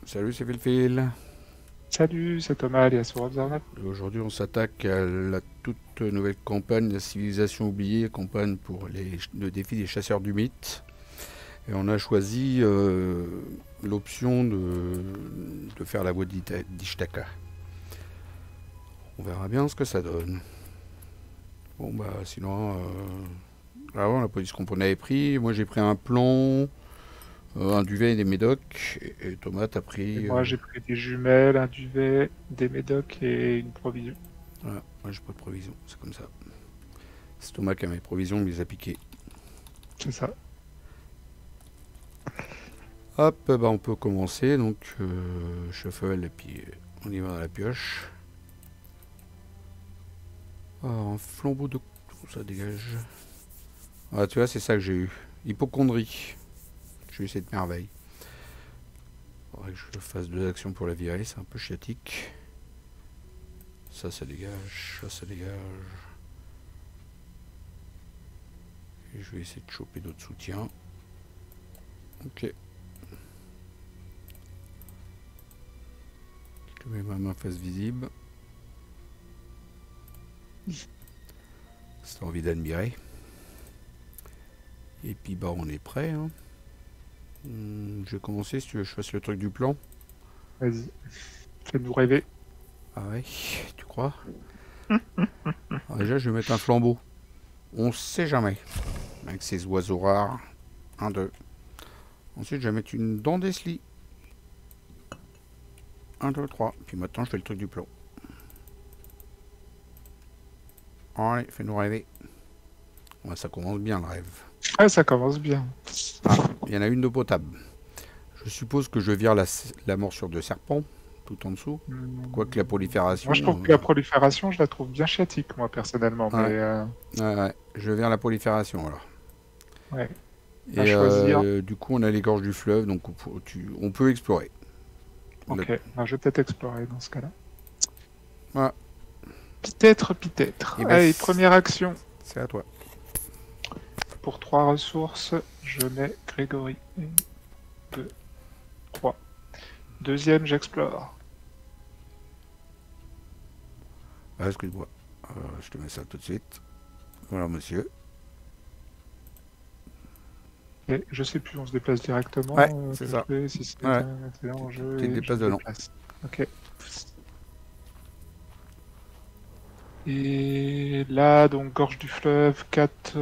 Salut, c'est Phil. Salut, c'est Thomas alias World. Aujourd'hui, on s'attaque à la toute nouvelle campagne, la civilisation oubliée, campagne pour le défi des chasseurs du mythe. Et on a choisi l'option de faire la voie d'Ishtaka. On verra bien ce que ça donne. Bon, bah, sinon, on n'a pas dit ce qu'on avait pris. Moi, j'ai pris un plomb, un duvet et des médocs. Et Thomas, t'as Et pris. moi, j'ai pris des jumelles, un duvet, des médocs et une provision. Voilà, moi, j'ai pas de provision, c'est comme ça. C'est Thomas qui a mes provisions, il les a piquées. C'est ça. Hop, bah on peut commencer. Donc, shuffle et puis on y va dans la pioche. Ah, un flambeau de. Ça dégage. Ah, tu vois, c'est ça que j'ai eu. Hypochondrie. J'ai eu cette merveille. Faudrait que je fasse 2 actions pour la virer, c'est un peu chiatique. Ça dégage. Ça dégage. Et je vais essayer de choper d'autres soutiens. Ok. Que ma main fasse visible. Si t'as envie d'admirer. Et puis bah on est prêt. Hein. Je vais commencer si tu veux que je fasse le truc du plan. Vas-y, fais-nous rêver. Ah ouais, tu crois? Alors déjà je vais mettre un flambeau. On sait jamais. Avec ces oiseaux rares. 1, 2. Ensuite je vais mettre une dent d'Esli. 1, 2, 3. Puis maintenant je fais le truc du plan. Allez, fais-nous rêver. Ouais, ça commence bien le rêve. Ah, ça commence bien. Ah, il y en a une de potable. Je suppose que je vire la morsure de serpent tout en dessous. Quoique la Moi, je trouve prolifération. que la prolifération, je la trouve bien chiatique, moi, personnellement. Mais Ouais, ouais, je vire la prolifération alors. ouais, à Et choisir. du coup, on a les gorges du fleuve, donc on peut explorer. Le- Ok, ben, je vais peut-être explorer dans ce cas-là. Voilà. Peut-être. Et ben, Allez, première action. c'est à toi. Pour 3 ressources, je mets Grégory. 1, 2, 3. Deuxième, j'explore. Ah, excuse-moi. Je te mets ça tout de suite. Voilà, monsieur. Et je sais plus, on se déplace Ouais, directement. c'est Que ça. je fais, si c'est Ouais, un excellent en jeu, tu te et je déplaces me dedans. déplace. Ok. Et là, donc, gorge du fleuve, 4.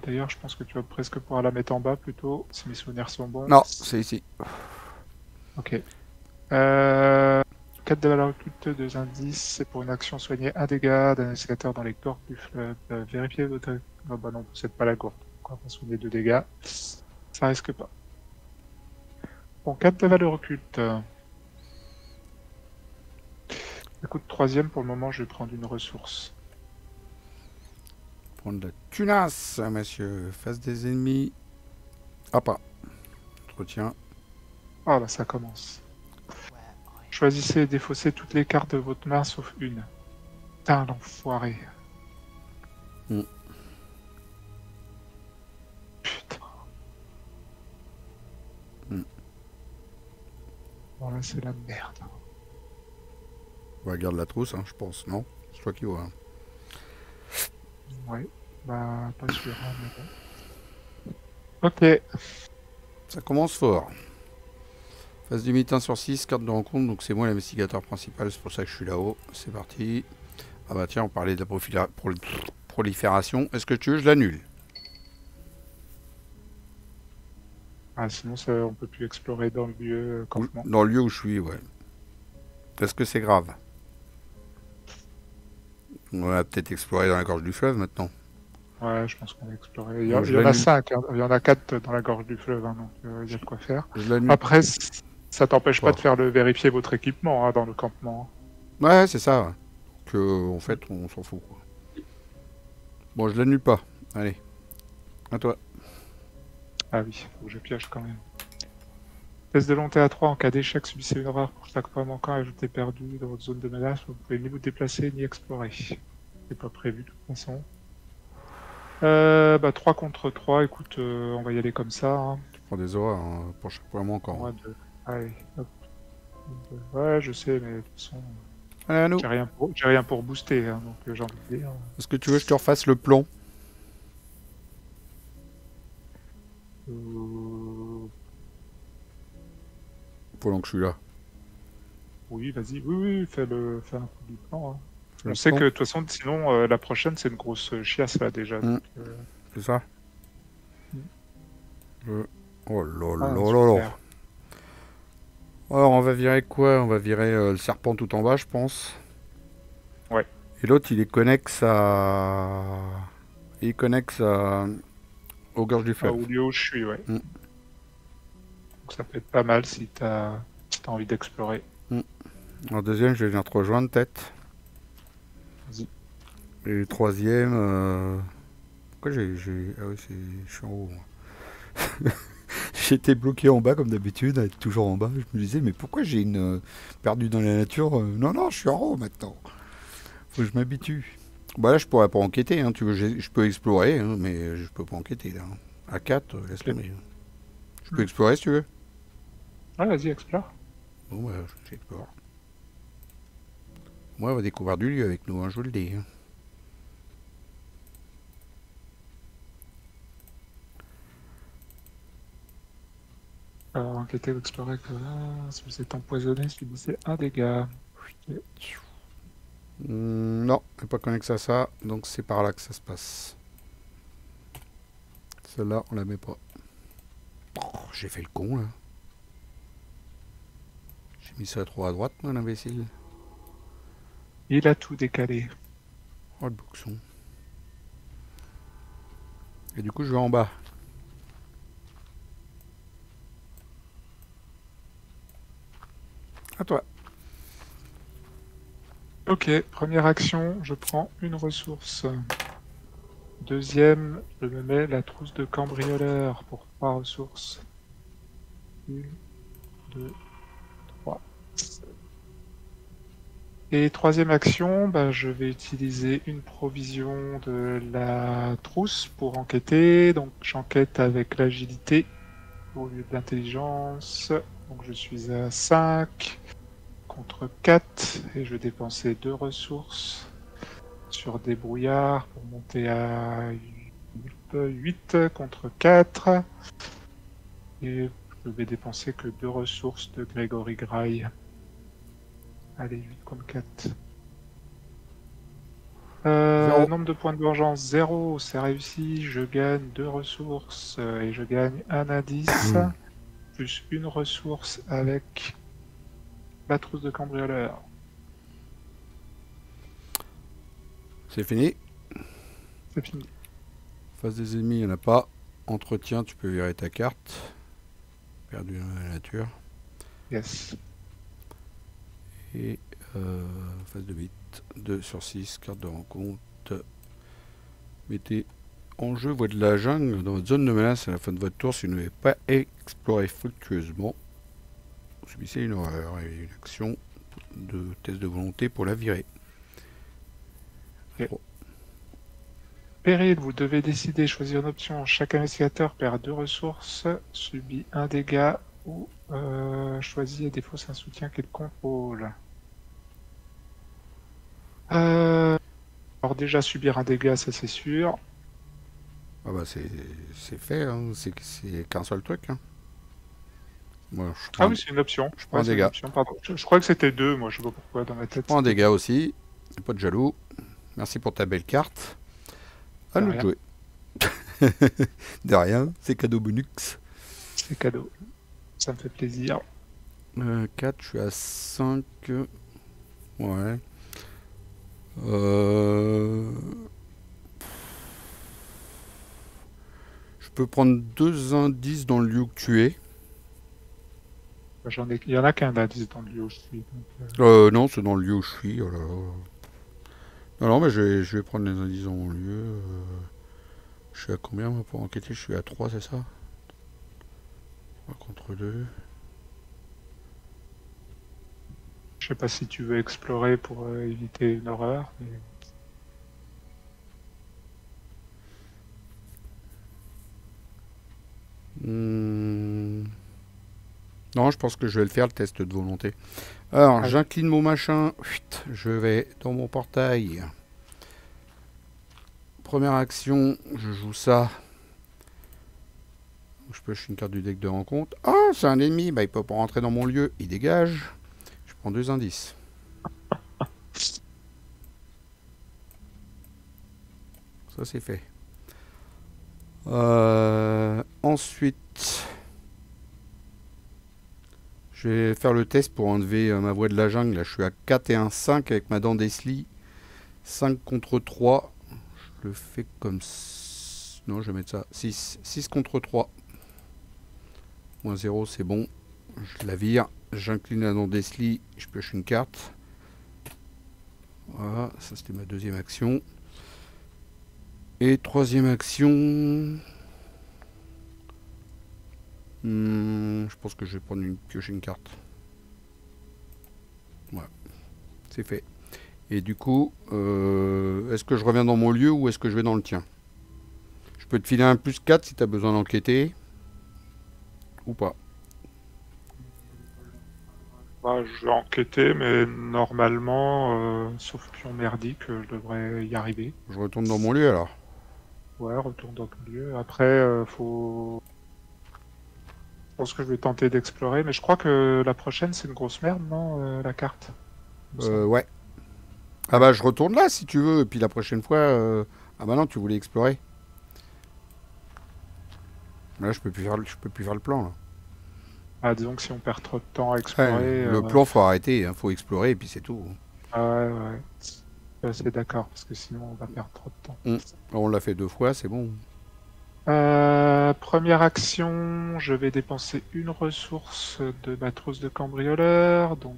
D'ailleurs, je pense que tu vas presque pouvoir la mettre en bas plutôt, si mes souvenirs sont bons. Non, c'est ici. Ok. Euh, 4 de valeur occulte, 2 indices. C'est pour une action soignée, un dégât d'un escalateur dans les gorges du fleuve. Vérifiez votre. Oh, bah non, vous n'êtes pas la gourde. Donc, on va soigner 2 dégâts. Ça risque pas. Bon, 4 de valeur occulte. Écoute, troisième, pour le moment, je vais prendre une ressource. Prendre de la tunasse, monsieur. Face des ennemis. Hop, ah. Entretien. Ah, bah ça commence. Choisissez et défaussez toutes les cartes de votre main sauf une. Putain, l'enfoiré. Hmm. Putain. Hmm. Bon, là, c'est la merde. On va garder la trousse, hein, je pense, non? C'est toi qui vois. Hein. Ouais. Bah, pas sûr, hein, mais bon. Ok. Ça commence fort. Phase du mythe 1 sur 6, carte de rencontre, donc c'est moi l'investigateur principal, c'est pour ça que je suis là-haut. C'est parti. Ah bah tiens, on parlait de la prolifération. Est-ce que tu veux que je l'annule? Ah, sinon, ça, on peut plus explorer dans le lieu campement. Dans le lieu où je suis, ouais. Est-ce que c'est grave? On va peut-être explorer dans la gorge du fleuve maintenant. Ouais, je pense qu'on va explorer. Donc Il je y en a l'annule. 5, hein. Il y en a 4 dans la gorge du fleuve, hein, donc il y a de quoi faire. Je l'annule Après, ça t'empêche pas pas. de faire vérifier votre équipement hein, dans le campement. Ouais, c'est ça. Ouais. Que, en fait, on s'en fout. Quoi. Bon, je l'annule pas. Allez, à toi. Ah oui, faut que je pioche quand même. Test de volonté à 3, en cas d'échec, subissez une erreur pour chaque point manquant ajoutez perdu dans votre zone de menace. Vous pouvez ni vous déplacer ni explorer. C'est pas prévu de toute façon. Bah 3 contre 3, écoute, on va y aller comme ça. Hein. Je prends des horreurs hein, pour chaque point manquant. Moi, de... Allez, hop. Ouais, je sais, mais de toute façon, Allez, à nous. j'ai rien pour booster, hein, donc j'ai envie de dire. Est-ce que tu veux que je te refasse le plan Euh, pendant que je suis là? Oui, vas-y, oui, oui, fais un coup du plan, hein. Fais On le sait que plan. de toute façon, sinon, la prochaine, c'est une grosse chiasse là déjà. Hmm, Donc, c'est ça. hmm. Oh là Ah, là là là. super. Alors, on va virer quoi? On va virer le serpent tout en bas, je pense. Ouais. Et l'autre, il est connexe à... Il est connexe aux gorges du Ah, fleuve. au lieu où je suis, ouais. Hmm, Donc ça peut être pas mal si t'as envie d'explorer. hmm. En deuxième, je vais venir te rejoindre, tête. Vas-y. Et le troisième... Pourquoi Ah oui, je suis en haut, moi. J'étais bloqué en bas, comme d'habitude, à être toujours en bas. Je me disais, mais pourquoi j'ai une... perdu dans la nature Non, non, je suis en haut, maintenant. Faut que je m'habitue. Bah là, je pourrais pas enquêter, hein. Tu veux, je peux explorer, hein, mais je peux pas enquêter, là. À 4, laisse Ok. tomber. Je peux Hmm. explorer, si tu veux. Ouais, vas-y, explore. Bon, bah, j'explore. Moi, on va découvrir du lieu avec nous, hein, je vous le dis, hein. Alors, enquêter ou explorer que si vous êtes empoisonné, subissez un dégât. Ok. Non, elle n'est pas connectée à ça, donc c'est par là que ça se passe. Celle-là, on la met pas. Oh, j'ai fait le con, là. J'ai mis ça trop à droite, moi, l'imbécile. Il a tout décalé. Oh, le boxon. Et du coup, je vais en bas. À toi. Ok, première action, je prends une ressource. Deuxième, je me mets la trousse de cambrioleur pour 3 ressources. Une, deux, trois. Et troisième action, bah, je vais utiliser une provision de la trousse pour enquêter. Donc j'enquête avec l'agilité au lieu de l'intelligence. Donc je suis à 5 contre 4 et je vais dépenser 2 ressources sur des brouillards pour monter à 8 contre 4. Et je vais dépenser que 2 ressources de Gregory Grail. Allez, 8 contre 4. Zéro. Nombre de points de vengeance, 0, c'est réussi. Je gagne 2 ressources et je gagne un indice, plus une ressource avec la trousse de cambrioleur. C'est fini. C'est fini. Face des ennemis, il n'y en a pas. Entretien, tu peux virer ta carte. Perdu dans la nature. Yes. Et phase de bit. 2 sur 6, carte de rencontre. Mettez en jeu voie de la jungle dans votre zone de menace à la fin de votre tour si vous n'avez pas exploré fructueusement. Vous subissez une horreur et une action de test de volonté pour la virer. Okay. Péril, vous devez décider, choisir une option. Chaque investigateur perd 2 ressources, subit un dégât ou choisit et défausse un soutien qu'il contrôle. Alors déjà subir un dégât, ça c'est sûr. Ah bah c'est fait, hein. C'est qu'un seul truc, hein. Moi, Ah oui, c'est une option. je prends Ouais, un c'est une dégât. option, pardon. Je crois que c'était 2, moi je sais pas pourquoi dans ma Je tête prends un c'était dégât aussi. Pas de jaloux. Merci pour ta belle carte. À de nous de rien. jouer. De rien, c'est cadeau bonus. C'est cadeau. Ça me fait plaisir. 4, je suis à 5. Ouais. Euh, Je peux prendre 2 indices dans le lieu que tu es. Il y en a qu'un indice dans le lieu où je suis. Donc, Non, c'est dans le lieu où je suis. Oh là là. Non, non, mais je vais prendre les indices dans mon lieu. Je suis à combien moi, pour enquêter? Je suis à 3, c'est ça? 3 contre 2. je sais pas si tu veux explorer pour éviter une horreur. Mais... Hmm. Non, je pense que je vais le faire, le test de volonté. Alors, Allez. j'incline mon machin. Chut, je vais dans mon portail. Première action, je joue ça. Je pioche une carte du deck de rencontre. Ah, c'est un ennemi. Bah, il peut pas rentrer dans mon lieu. Il dégage. Je prends 2 indices. Ça, c'est fait. Ensuite, je vais faire le test pour enlever ma voix de la jungle. Là, je suis à 4 et 1, 5 avec ma dent d'Esli. 5 contre 3. Je le fais comme... Non, je vais mettre ça. 6. 6 contre 3. Moins 0, c'est bon. Je la vire. J'incline la dent d'Esli. Je pioche une carte. Voilà, ça c'était ma deuxième action. Et troisième action... je pense que je vais prendre piocher une carte. Voilà, c'est fait. Et du coup, est-ce que je reviens dans mon lieu ou est-ce que je vais dans le tien? Je peux te filer un plus 4 si tu as besoin d'enquêter. Ou pas. Bah, je vais enquêter, mais normalement, sauf pion merdique, je devrais y arriver. Je retourne dans mon lieu alors. Ouais, retourne dans ton lieu. Après, faut... Je pense que je vais tenter d'explorer, mais je crois que la prochaine, c'est une grosse merde, non, la carte? Il me semble. Ouais. Ah bah je retourne là si tu veux. Et puis la prochaine fois... Ah bah non, tu voulais explorer. Là, je peux plus faire le plan là. Ah, disons que si on perd trop de temps à Ouais, explorer... le plan, faut arrêter. Hein, faut explorer et puis c'est tout. Ah ouais, ouais. C'est d'accord, parce que sinon on va perdre trop de temps. On l'a fait 2 fois, c'est bon. Première action, je vais dépenser une ressource de ma trousse de cambrioleur. Donc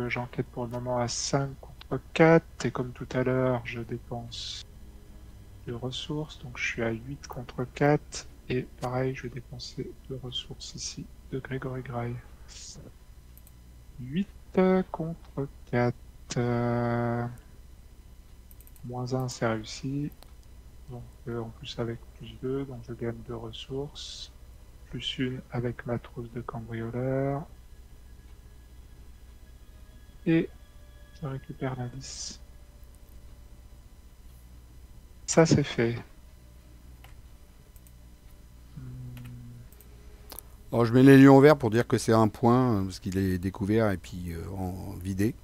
j'enquête pour le moment à 5 contre 4. Et comme tout à l'heure, je dépense 2 ressources. Donc je suis à 8 contre 4. Et pareil, je vais dépenser 2 ressources ici de Gregory Gray. 8 contre 4. Moins 1, c'est réussi. Donc en plus avec plus 2, donc je gagne 2 ressources. Plus 1 avec ma trousse de cambrioleur. Et je récupère l'indice. Ça c'est fait. Alors je mets les lions verts pour dire que c'est un point, parce qu'il est découvert et puis en vidé.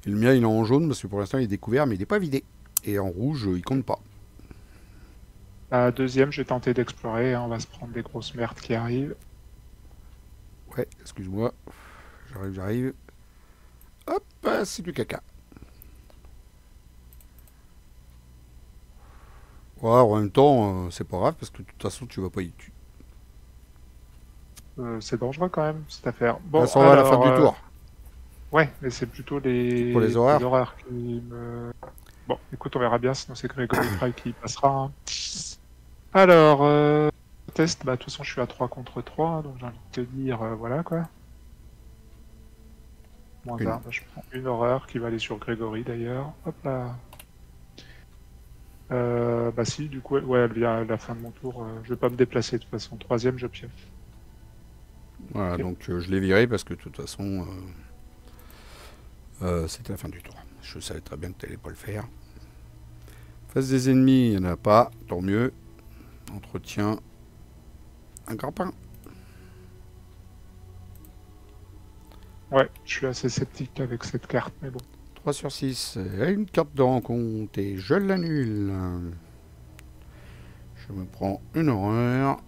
Et le mien il est en jaune parce que pour l'instant il est découvert mais il n'est pas vidé. Et en rouge il compte pas. La deuxième, je vais tenter d'explorer. Hein. On va se prendre des grosses merdes qui arrivent. Ouais, excuse-moi. J'arrive. Hop, c'est du caca. Ouais, en même temps, c'est pas grave parce que de toute façon tu vas pas y tuer. C'est dangereux quand même cette affaire. Bon, Là, ça va à la fin du tour. Ouais, mais c'est plutôt Pour les horreurs. horreurs qui me... Bon, écoute, on verra bien, sinon c'est Grégory Cry qui passera. Hein. Alors, test, bah de toute façon je suis à 3 contre 3, hein, donc j'ai envie de te dire, voilà quoi. Moins 1, bah, je prends une horreur qui va aller sur Grégory d'ailleurs. Hop là. Bah si, du coup, ouais, elle vient à la fin de mon tour. Je vais pas me déplacer de toute façon. Troisième, je pioche. Voilà, Ok. donc je l'ai viré parce que de toute façon, c'était la fin du tour. Je savais très bien que tu n'allais pas le faire. Face des ennemis, il n'y en a pas, tant mieux. Entretien, un grappin. Ouais, je suis assez sceptique avec cette carte, mais bon. 3 sur 6, une carte de rencontre et je l'annule. Je me prends une horreur.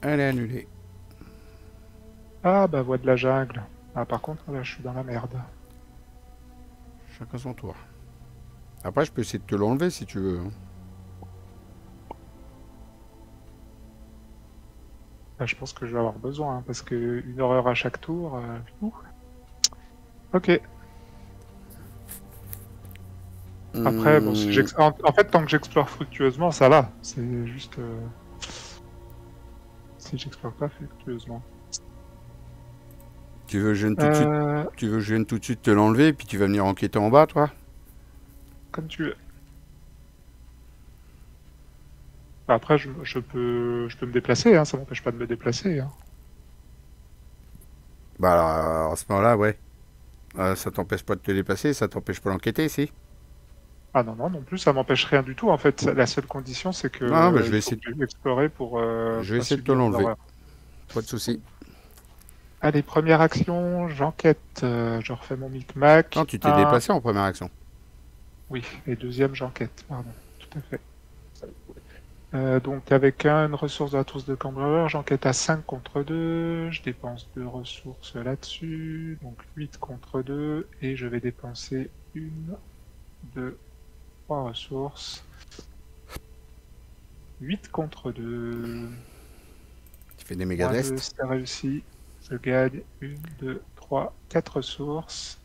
Elle est annulée. Ah bah voix de la jungle. Ah par contre là je suis dans la merde. Chacun son tour. Après, je peux essayer de te l'enlever si tu veux. Là, je pense que je vais avoir besoin, hein, parce que une horreur à chaque tour. Ok. Après, bon, si en fait, tant que j'explore fructueusement, ça va. C'est juste... si j'explore pas fructueusement. Tu veux que je vienne tout de suite, tu veux que je vienne tout de suite te l'enlever, puis tu vas venir enquêter en bas, toi? Comme tu veux. Après, je peux me déplacer, hein, ça m'empêche pas de me déplacer. Hein. Bah alors, à ce moment-là, ouais. Ça t'empêche pas de te déplacer, ça t'empêche pas d'enquêter, si. Ah non, non, non plus, ça m'empêche rien du tout. En fait, la seule condition, c'est que Non, bah, il faut que je explorer pour je vais pas essayer de te subir l'enlever. l'horreur. Pas de souci. Allez, première action, j'enquête. Je refais mon micmac. Non, tu t'es déplacé en première action. Oui, et deuxième, j'enquête. Pardon, tout à fait. Donc, avec une ressource de la trousse de cambrioleur, j'enquête à 5 contre 2. Je dépense 2 ressources là-dessus. Donc, 8 contre 2. Et je vais dépenser 1, 2, 3 ressources. 8 contre 2. Tu fais des méga tests. C'est réussi. Je gagne 1, 2, 3, 4 ressources.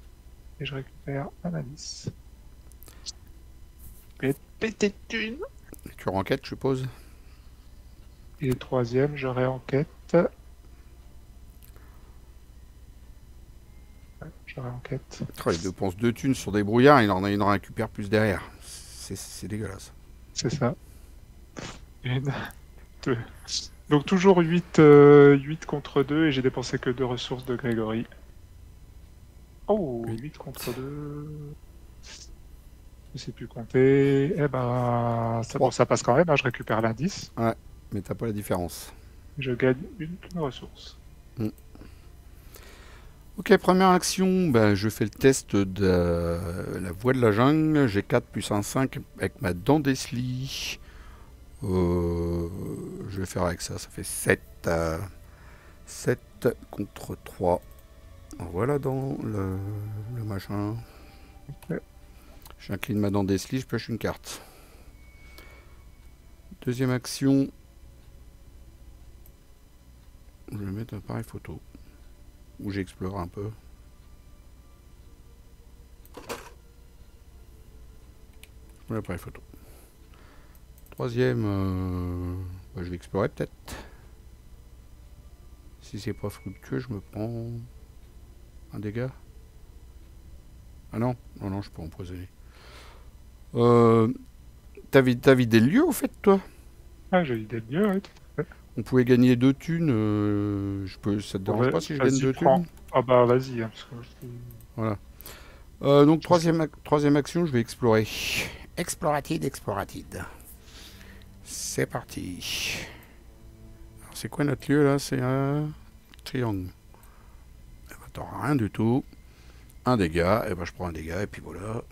Et je récupère un indice. Je vais être pété de thunes. Tu renquêtes, je suppose. Et le troisième, je réenquête. Je réenquête. Oh, il dépense 2 thunes sur des brouillards, il en récupère plus derrière. C'est dégueulasse. C'est ça. 1, 2. Donc toujours 8 contre 2 et j'ai dépensé que 2 ressources de Grégory. Oh, 8 contre 2. Je sais plus compter. Eh ben, ça passe quand même, hein, je récupère l'indice. Ouais, mais t'as pas la différence. Je gagne une ressource. Ok, première action, ben, je fais le test de la voie de la jungle. J'ai 4 plus 1, 5 avec ma dent d'Esli. Je vais faire avec ça, ça fait 7. 7 contre 3. Voilà dans le machin. Ouais. J'incline ma dent d'Esli, je pioche une carte. Deuxième action. Je vais mettre un appareil photo. Où j'explore un peu. L'appareil photo. Troisième, je vais explorer peut-être. Si c'est pas fructueux, je me prends un dégât. Ah non, non, non, je peux empoisonner. T'as vidé le lieu au fait, toi? Ah, j'ai idée de mieux, ouais. On pouvait gagner 2 thunes. Ça te dérange pas si je gagne 2 thunes? Ah bah vas-y. Hein, parce que voilà. Donc troisième action, je vais explorer. Exploratide. C'est parti. Alors c'est quoi notre lieu là? C'est un triangle. Eh ben, t'auras rien du tout. Un dégât. Et ben je prends un dégât et puis voilà.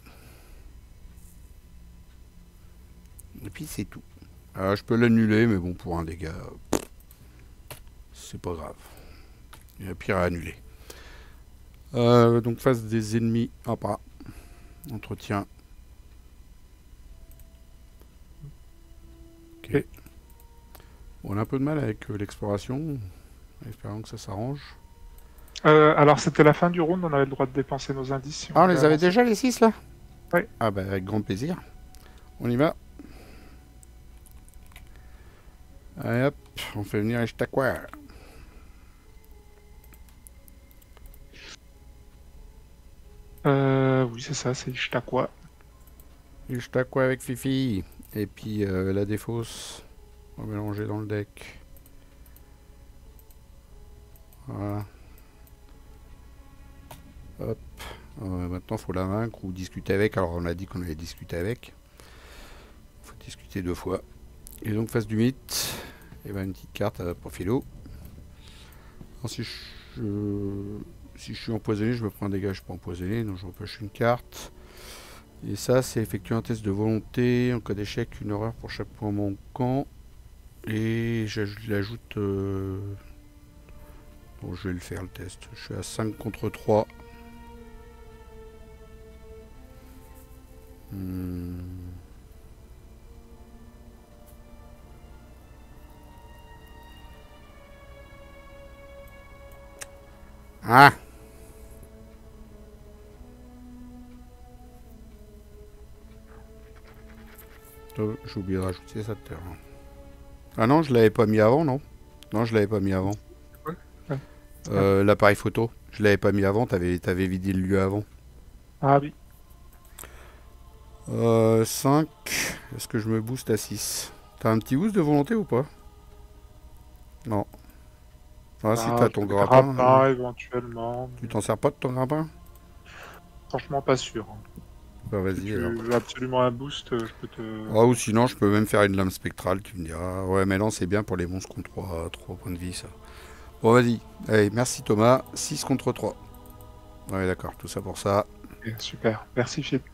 Et puis c'est tout. Alors, je peux l'annuler, mais bon, pour un dégât, c'est pas grave. Il y a pire à annuler. Donc face des ennemis. Ah pas. Entretien. Ok. Bon, on a un peu de mal avec l'exploration. Espérons que ça s'arrange. alors c'était la fin du round, on avait le droit de dépenser nos indices. Si on les avait déjà les 6 là? Ouais. Ah bah avec grand plaisir. On y va. Allez hop, on fait venir les Ch'takwa. Oui c'est ça, c'est Ch'takwa. Les Ch'takwa avec Fifi. Et puis la défausse. On va mélanger dans le deck. Voilà. Hop. Maintenant, il faut la vaincre ou discuter avec. Alors, on a dit qu'on allait discuter avec. Il faut discuter 2 fois. Et donc, face du mythe, et ben, une petite carte à profilo. Alors, si je suis empoisonné, je me prends un dégât, je suis pas empoisonné. Donc, je repêche une carte. Et ça, c'est effectuer un test de volonté. En cas d'échec, une horreur pour chaque point manquant. Et j'ajoute... Bon, je vais le faire le test. Je suis à 5 contre 3. Ah! J'ai oublié de rajouter ça tout à l'heure. Ah non, je l'avais pas mis avant, non? Non, je l'avais pas mis avant. L'appareil photo, je l'avais pas mis avant, t'avais vidé le lieu avant. Ah oui. 5. Est-ce que je me booste à 6? T'as un petit boost de volonté ou pas? Non. Ah, si t'as ton Le grappin, grappin, éventuellement. tu t'en sers pas de ton grappin? Franchement, pas sûr, hein. Bah Si vas-y alors. tu veux absolument un boost, je peux te... Ah, ou sinon, je peux même faire une lame spectrale, tu me diras. Ouais, mais non, c'est bien pour les monstres contre 3 points de vie, ça. Bon, vas-y. Allez, merci Thomas. 6 contre 3. Ouais, d'accord, tout ça pour ça. Ok, super. Merci, Philippe.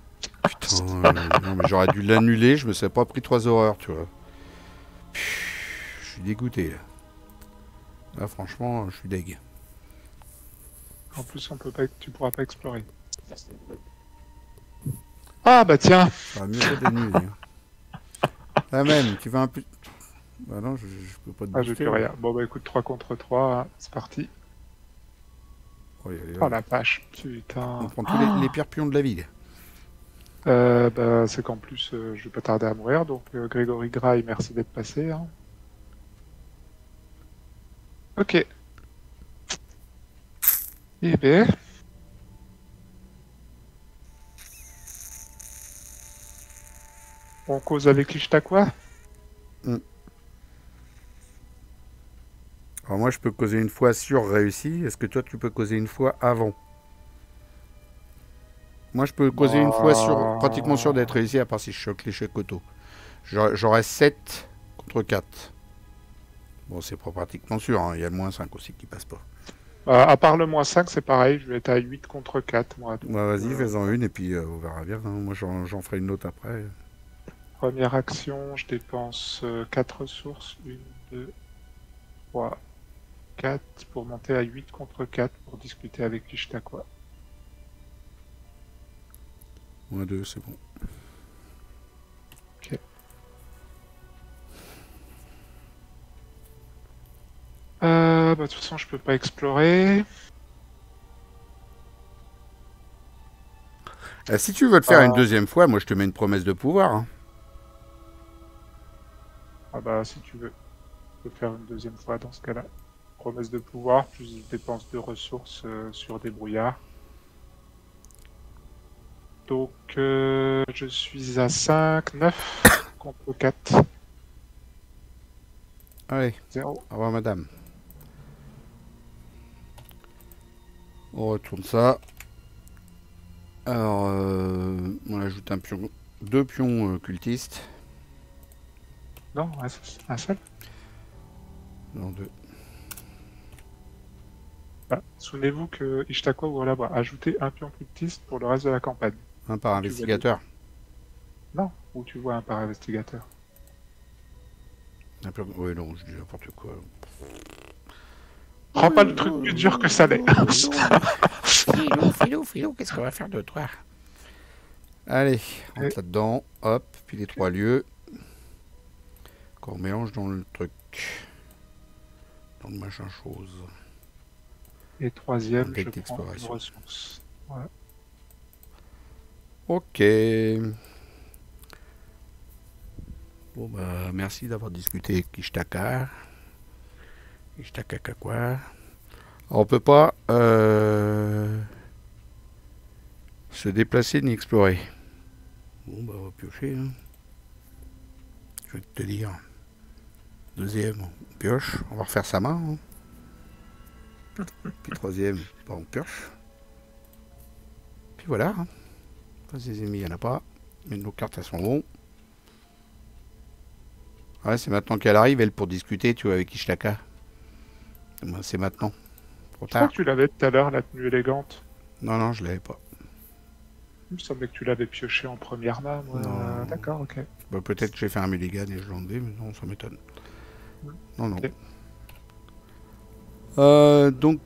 Putain, non, mais j'aurais dû l'annuler, je me serais pas pris 3 horreurs, tu vois. Je suis dégoûté, là. Là, franchement, je suis deg. En plus, on peut pas... tu pourras pas explorer. Ah, bah tiens. Ça aurait mieux fait d'annuler. Ah, même, tu veux un peu... Bah non, je peux pas te Ah, j'ai booster. plus Ouais. rien. Bon, bah écoute, 3 contre 3, hein. C'est parti. Oh, Oh la vache, putain. on prend tous les pires pions de la ville. Bah, c'est qu'en plus, je vais pas tarder à mourir, donc Grégory Graille, merci d'être passé, hein. Ok. Eh ben, on cause avec l'Ishtakwa? Alors moi, je peux causer une fois sur réussi. Est-ce que toi, tu peux causer une fois avant? Moi, je peux causer une fois sur pratiquement sûr d'être Bah... réussi, à part si je choque l'échec auto. J'aurais 7 contre 4. Bon, c'est pas pratiquement sûr, hein. Il y a le moins 5 aussi qui passe pas. à part le -5, c'est pareil, je vais être à 8 contre 4, moi. Donc, Bah vas-y, fais-en une et puis on verra bien, hein. Moi, j'en ferai une autre après. première action, je dépense 4 ressources. 1, 2, 3, 4 pour monter à 8 contre 4 pour discuter avec l'Ishtakwa. Moins 2, c'est bon. Ok. Bah, de toute façon, je peux pas explorer. Si tu veux te faire une deuxième fois, moi, je te mets une promesse de pouvoir, hein. Ah bah, si tu veux, je peux faire une deuxième fois dans ce cas-là. Promesse de pouvoir, plus dépense de ressources sur des brouillards. Donc, je suis à 5, 9 contre 4. Allez, 0. au revoir, madame. On retourne ça. Alors, on ajoute un pion, 2 pions cultistes. Non, un seul. Non, 2. Bah, souvenez-vous que Ishtakwa voilà, va ajouter un pion cultiste pour le reste de la campagne. Un par investigateur. Non, ou tu vois un par investigateur. Oui, non, je dis n'importe quoi. Prends pas le truc plus dur que ça l'est. Philo, qu'est-ce qu'on va faire de toi? Allez, on rentre là-dedans. Hop, puis les 3 lieux. Qu'on mélange dans le truc. Dans le machin chose. Et troisième, je prends une d'exploration. ressource. Voilà. Ok. Bon bah merci d'avoir discuté avec Ishtaka. Ishtaka quoi? Alors, on peut pas se déplacer ni explorer. Bon bah on va piocher, hein. Je vais te dire. Deuxième, on pioche. On va refaire sa main, hein. Puis troisième, bah, on pioche. Puis voilà, hein. Enfin, ces ennemis, il n'y en a pas. Mais nos cartes, elles sont bonnes. Ouais, c'est maintenant qu'elle arrive, elle, pour discuter, tu vois, avec Ishtaka. C'est maintenant. Trop Je crois tard. que tu l'avais tout à l'heure, la tenue élégante. Non, je l'avais pas. Il me semblait que tu l'avais pioché en première main. Non. D'accord, ok. Bah, peut-être que j'ai fait un mulligan et je l'ai enlevé, mais non, ça m'étonne. Non. Ok. Donc,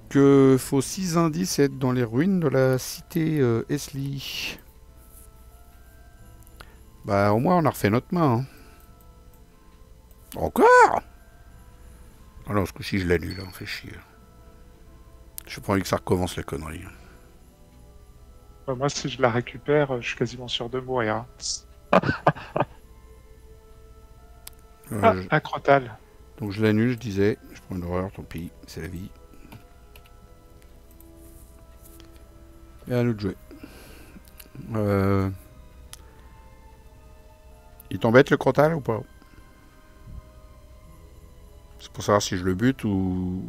faut 6 indices et être dans les ruines de la cité Esli. Bah, au moins, on a refait notre main, hein. Encore? Ah non, ce coup-ci, je l'annule, hein, fait chier. Je pas envie que ça recommence la connerie. Bah, moi, si je la récupère, je suis quasiment sûr de mourir, hein. Un crotal. Donc je l'annule, je disais. Je prends une horreur, tant pis, c'est la vie. Et à nous de jouer. Il t'embête le crotal ou pas? C'est pour savoir si je le bute ou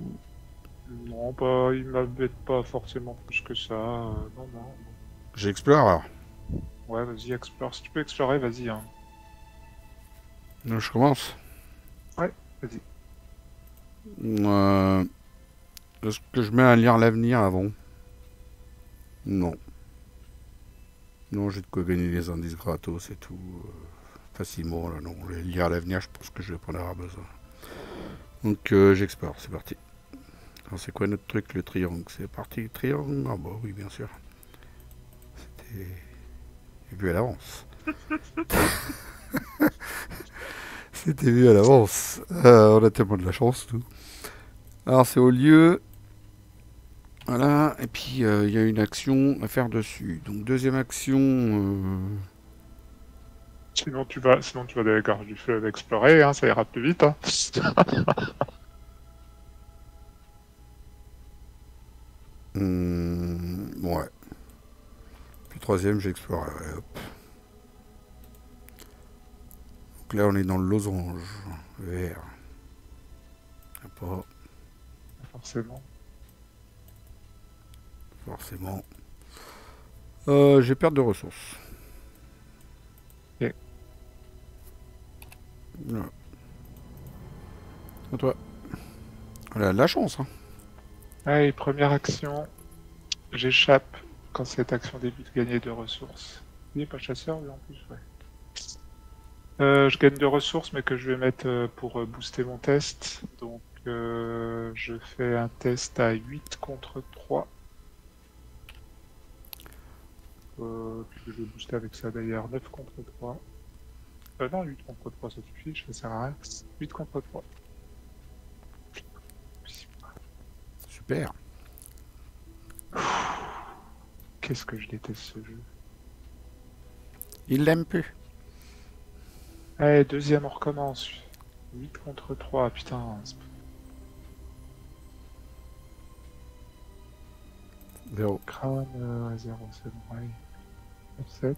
Non, bah, il m'embête pas forcément plus que ça. Non, non. J'explore alors. Ouais, vas-y, explore. Si tu peux explorer, vas-y. Hein. Je commence. Ouais, vas-y. Est-ce que je mets un lire l'avenir avant? Non. Non, j'ai de quoi gagner les indices gratos et tout. Facilement, là, non. Les lire l'avenir, je pense que je vais pas en avoir besoin. Donc, j'explore, c'est parti. Alors, c'est quoi notre truc, le triangle? C'est parti, triangle? Ah bah oui, bien sûr. C'était vu à l'avance. C'était vu à l'avance. On a tellement de la chance, tout. Alors, c'est au lieu. Voilà, et puis il y a une action à faire dessus. Donc, deuxième action. Sinon tu vas dans les gorges du fleuve explorer, hein, ça ira plus vite. Hein. Ouais. Puis troisième, j'explore. Hop. Donc là, on est dans le losange vert. Pas Forcément. forcément. J'ai perte de ressources. Ok. Voilà. À toi. Elle a de la chance, hein. Allez, première action. J'échappe quand cette action débute gagner de ressources. Il n'est pas chasseur, lui, en plus, ouais. Je gagne de ressources, mais que je vais mettre pour booster mon test. Donc, je fais un test à 8 contre 3. Puis je vais booster avec ça d'ailleurs. 9 contre 3. Non, 8 contre 3, ça suffit, ça sert à rien. 8 contre 3. Super. Qu'est-ce que je déteste ce jeu. Il l'aime plus. Allez, deuxième, on recommence. 8 contre 3, putain. 0. Crâne, 0, c'est bon, allez. 7.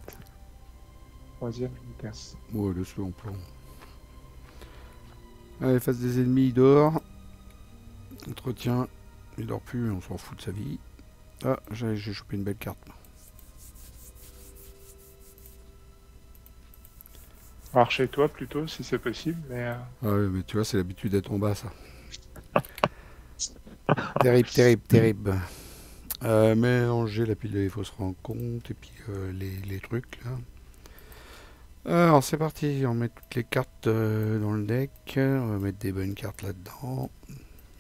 Troisième, je me casse. Ouais, laisse-le en plan. Allez, face des ennemis, il dort. Entretien. Il dort plus, on s'en fout de sa vie. Ah, j'ai chopé une belle carte. Alors chez toi plutôt, si c'est possible, mais... Ah ouais, mais tu vois, c'est l'habitude d'être en bas, ça. Terrible, terrible, terrible. Mélanger la pile de fausses rencontres et puis les trucs, là. Alors, c'est parti. On met toutes les cartes dans le deck. On va mettre des bonnes cartes là-dedans.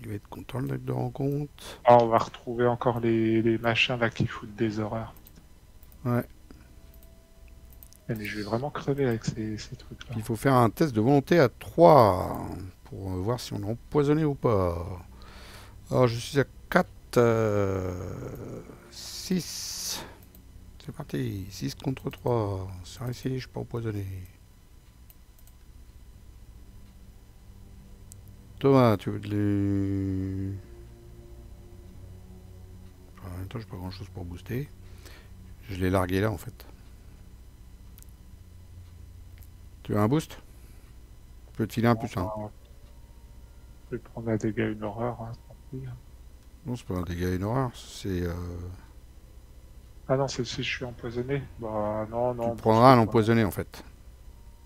Il va être content, le deck de rencontre. Ah, on va retrouver encore les machins là qui foutent des horreurs. Ouais. Mais je vais vraiment crever avec ces trucs-là. Il faut faire un test de volonté à 3 pour voir si on est empoisonné ou pas. Alors, je suis à 4, 6. C'est parti. 6 contre 3. C'est ici, je suis pas empoisonné. Thomas, tu veux de les... En même temps, j'ai pas grand chose pour booster. Je l'ai largué là en fait. Tu veux un boost? Je peux te filer un plus un. Je vais prendre un dégât une horreur. Hein, non, c'est pas un dégât une horreur. C'est. Ah non, c'est si je suis empoisonné. Bah non, non. Tu prendras un empoisonné en fait.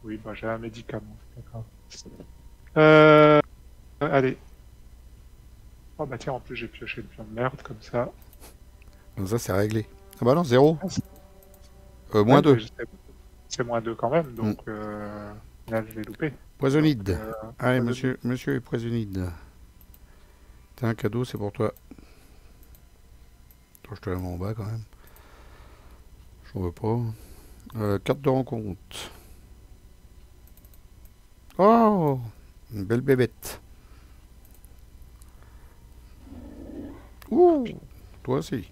Oui, bah j'ai un médicament. C'est pas grave. Allez. Oh bah tiens, en plus j'ai pioché une pion de merde comme ça. Comme ça, c'est réglé. Ah bah non, 0. Moins Ouais, 2. C'est moins 2 quand même, donc là je vais louper. Poisonide. Allez, poisonide. monsieur est poisonide. T'as un cadeau, c'est pour toi. Attends, je te la mets en bas quand même. J'en veux pas. Carte de rencontre. Oh, une belle bébête. Ouh, toi aussi.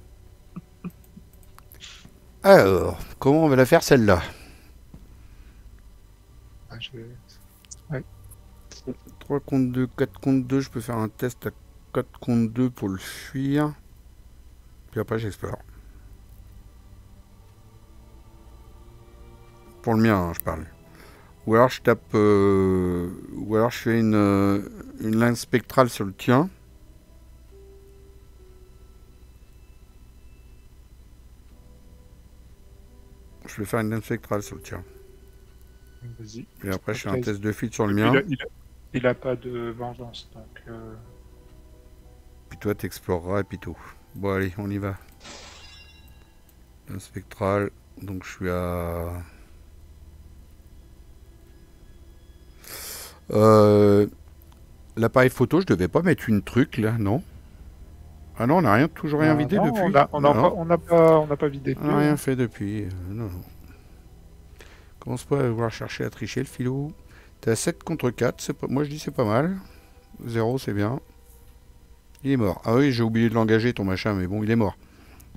Alors, comment on va la faire celle-là? Ah, ouais. 3 contre 2, 4 contre 2, je peux faire un test à 4 contre 2 pour le fuir. Puis après j'explore. Pour le mien, hein, je parle. Ou alors je tape... ou alors je fais une lance spectrale sur le tien. je vais faire une lame spectrale sur le tien. Vas-y. Et après, je fais un Ok. test de feed sur le mien. Il a pas de vengeance, donc... Puis toi, t'exploreras et puis tout. Bon, allez, on y va. Lame spectrale. Donc, je suis à... L'appareil photo, je devais pas mettre une truc, là, non? Ah non, on n'a rien, toujours rien vidé non, depuis. on Non, n'a pas vidé. on n'a rien fait depuis. Non, non. Commence pas à vouloir chercher à tricher, le filou. T'es à 7 contre 4. Pas... Moi, je dis c'est pas mal. 0, c'est bien. Il est mort. Ah oui, j'ai oublié de l'engager, ton machin, mais bon, il est mort.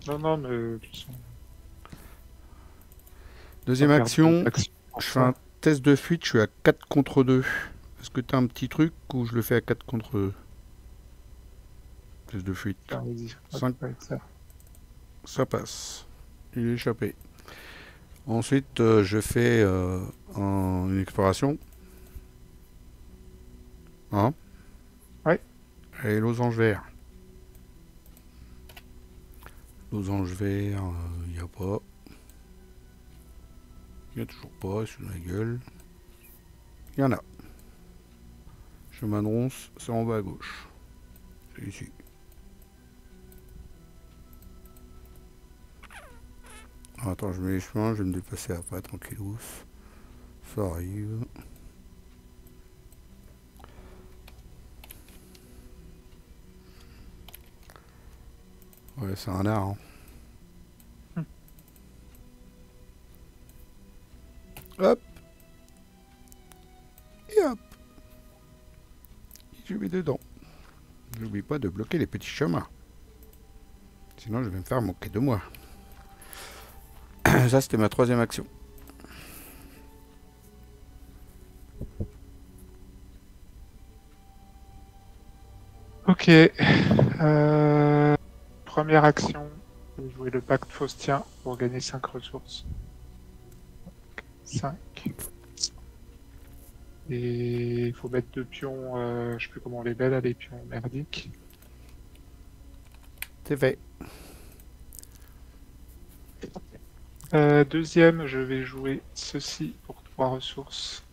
Non, mais... de toute façon, Deuxième on va faire action. deux actions pour Je fais ça. un test de fuite, je suis à 4 contre 2. Est-ce que t'as un petit truc ou je le fais à 4 contre 2? Test de fuite. Tiens, vas-y. 5. Ouais, ça. Ça passe. Il est échappé. Ensuite, je fais une exploration. Hein? Ouais. Et losange vert. Losange vert, il n'y a pas. Il n'y a toujours pas, c'est la gueule. Il y en a. Chemin de ronce, c'est en bas à gauche. C'est ici. Attends, je mets les chemins, je vais me déplacer après, tranquillos. Ça arrive. Ouais, c'est un art. Hein. Hop. Et hop. Je mets dedans. N'oublie pas de bloquer les petits chemins. Sinon, je vais me faire moquer de moi. Ça, c'était ma troisième action. Ok. Première action. Je vais jouer le pacte faustien pour gagner 5 ressources. 5. Et il faut mettre 2 pions, je sais plus comment on les met là, les pions merdiques. C'est fait. Deuxième, je vais jouer ceci pour 3 ressources.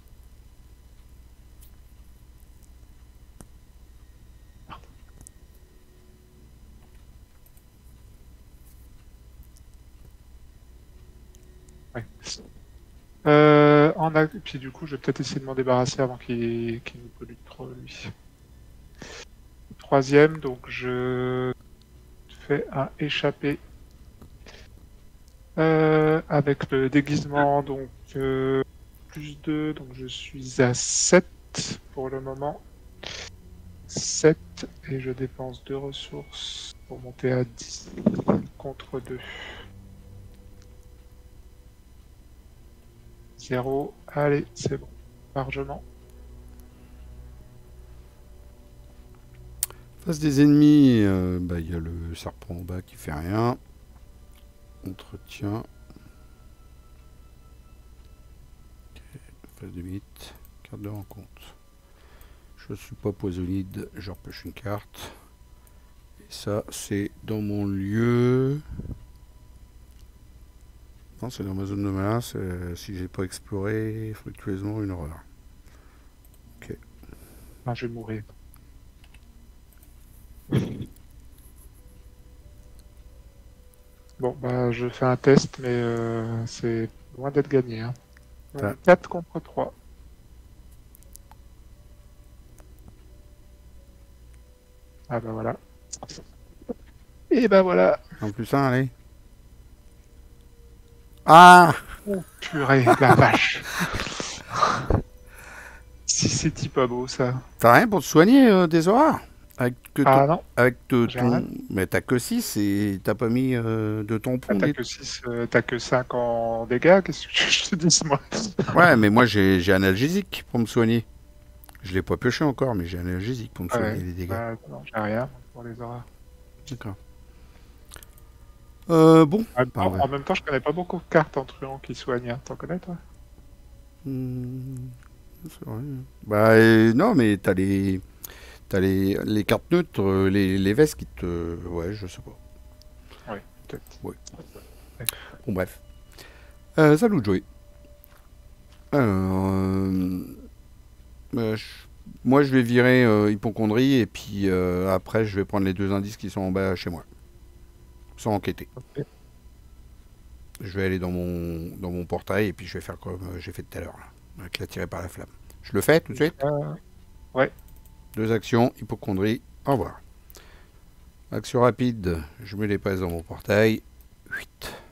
Ouais. Puis du coup, je vais peut-être essayer de m'en débarrasser avant qu'il nous pollue trop, lui. Troisième, donc je fais un échappé avec le déguisement, donc plus 2, donc je suis à 7 pour le moment. 7, et je dépense 2 ressources pour monter à 10 contre 2. 0, allez, c'est bon, largement. Face des ennemis, il y a le serpent en bas qui fait rien. Entretien. Okay. Face de mythe. Carte de rencontre. Je suis pas poisonide, je repêche une carte. Et ça, c'est dans mon lieu. Non, c'est dans ma zone de menace. Si j'ai pas exploré fructueusement, une horreur. Ok. Ah, je vais mourir. Bon, bah, je fais un test, mais c'est loin d'être gagné. Hein. Donc, 4 contre 3. Ah bah voilà. Et bah voilà. En plus un, allez. Ah! Oh, purée, la vache. Si c'est pas beau, ça. T'as rien pour te soigner des horreurs? Ah non. Avec J'ai ton... rien. Mais t'as que 6 et t'as pas mis de tampon. Ah, t'as que 6, t'as que 5 en dégâts, qu'est-ce que je te dis, moi? Ouais, mais moi j'ai analgésique pour me soigner. Je l'ai pas pioché encore, mais j'ai analgésique pour me soigner les dégâts. Bah, non, j'ai rien pour les horreurs. D'accord. Bon. En même temps, je connais pas beaucoup de cartes en truand qui soignent. Hein. T'en connais, toi? C'est vrai. Bah non, mais t'as les cartes neutres, les vestes qui te... Ouais, je sais pas. Ouais, peut-être. Ouais. Ouais. Bon, bref. Salut Joey. Alors, moi je vais virer hypochondrie et puis après je vais prendre les deux indices qui sont en bas chez moi, sans enquêter. Ok. Je vais aller dans mon portail et puis je vais faire comme j'ai fait tout à l'heure, là, avec la tirée par la flamme. Je le fais tout de suite. Ouais. Deux actions, hypochondrie, au revoir. Action rapide, je me dépasse dans mon portail. 8.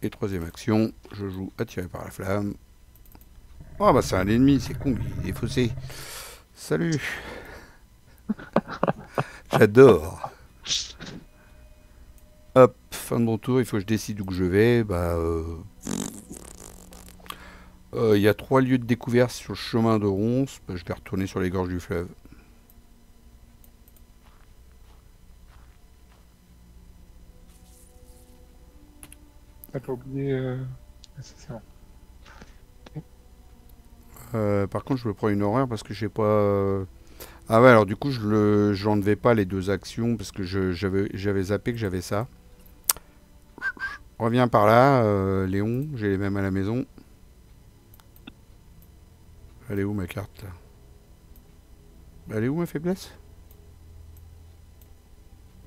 Et troisième action, je joue attiré par la flamme. Oh bah c'est un ennemi, c'est con, il est faussé. Salut. J'adore. Hop, fin de mon tour, il faut que je décide où que je vais. Il y a 3 lieux de découverte sur le chemin de Ronce. Bah, je vais retourner sur les gorges du fleuve. T'as pas oublié. C'est bon. Par contre, je me prends une horreur parce que j'ai pas. Ah ouais, alors du coup, j'enlevais pas les deux actions parce que j'avais zappé que j'avais ça. Reviens par là, Léon, j'ai les mêmes à la maison. Elle est où ma carte là? Elle est où ma faiblesse?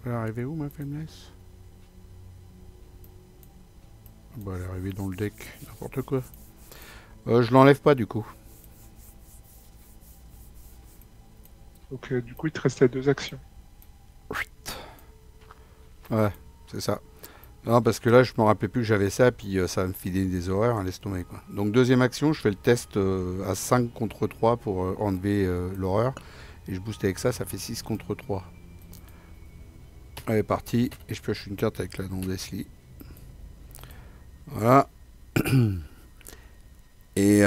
Elle est arrivée où ma faiblesse? Bah, elle est arrivée dans le deck, n'importe quoi. Je l'enlève pas du coup. Donc, du coup, il te restait 2 actions. Ouais, c'est ça. Non, parce que là, je me rappelais plus que j'avais ça, puis ça va me filer des horreurs, hein, laisse tomber quoi. Donc, deuxième action, je fais le test à 5 contre 3 pour enlever l'horreur. Et je booste avec ça, ça fait 6 contre 3. Allez, parti. Et je pioche une carte avec la non Deathly. Voilà. Et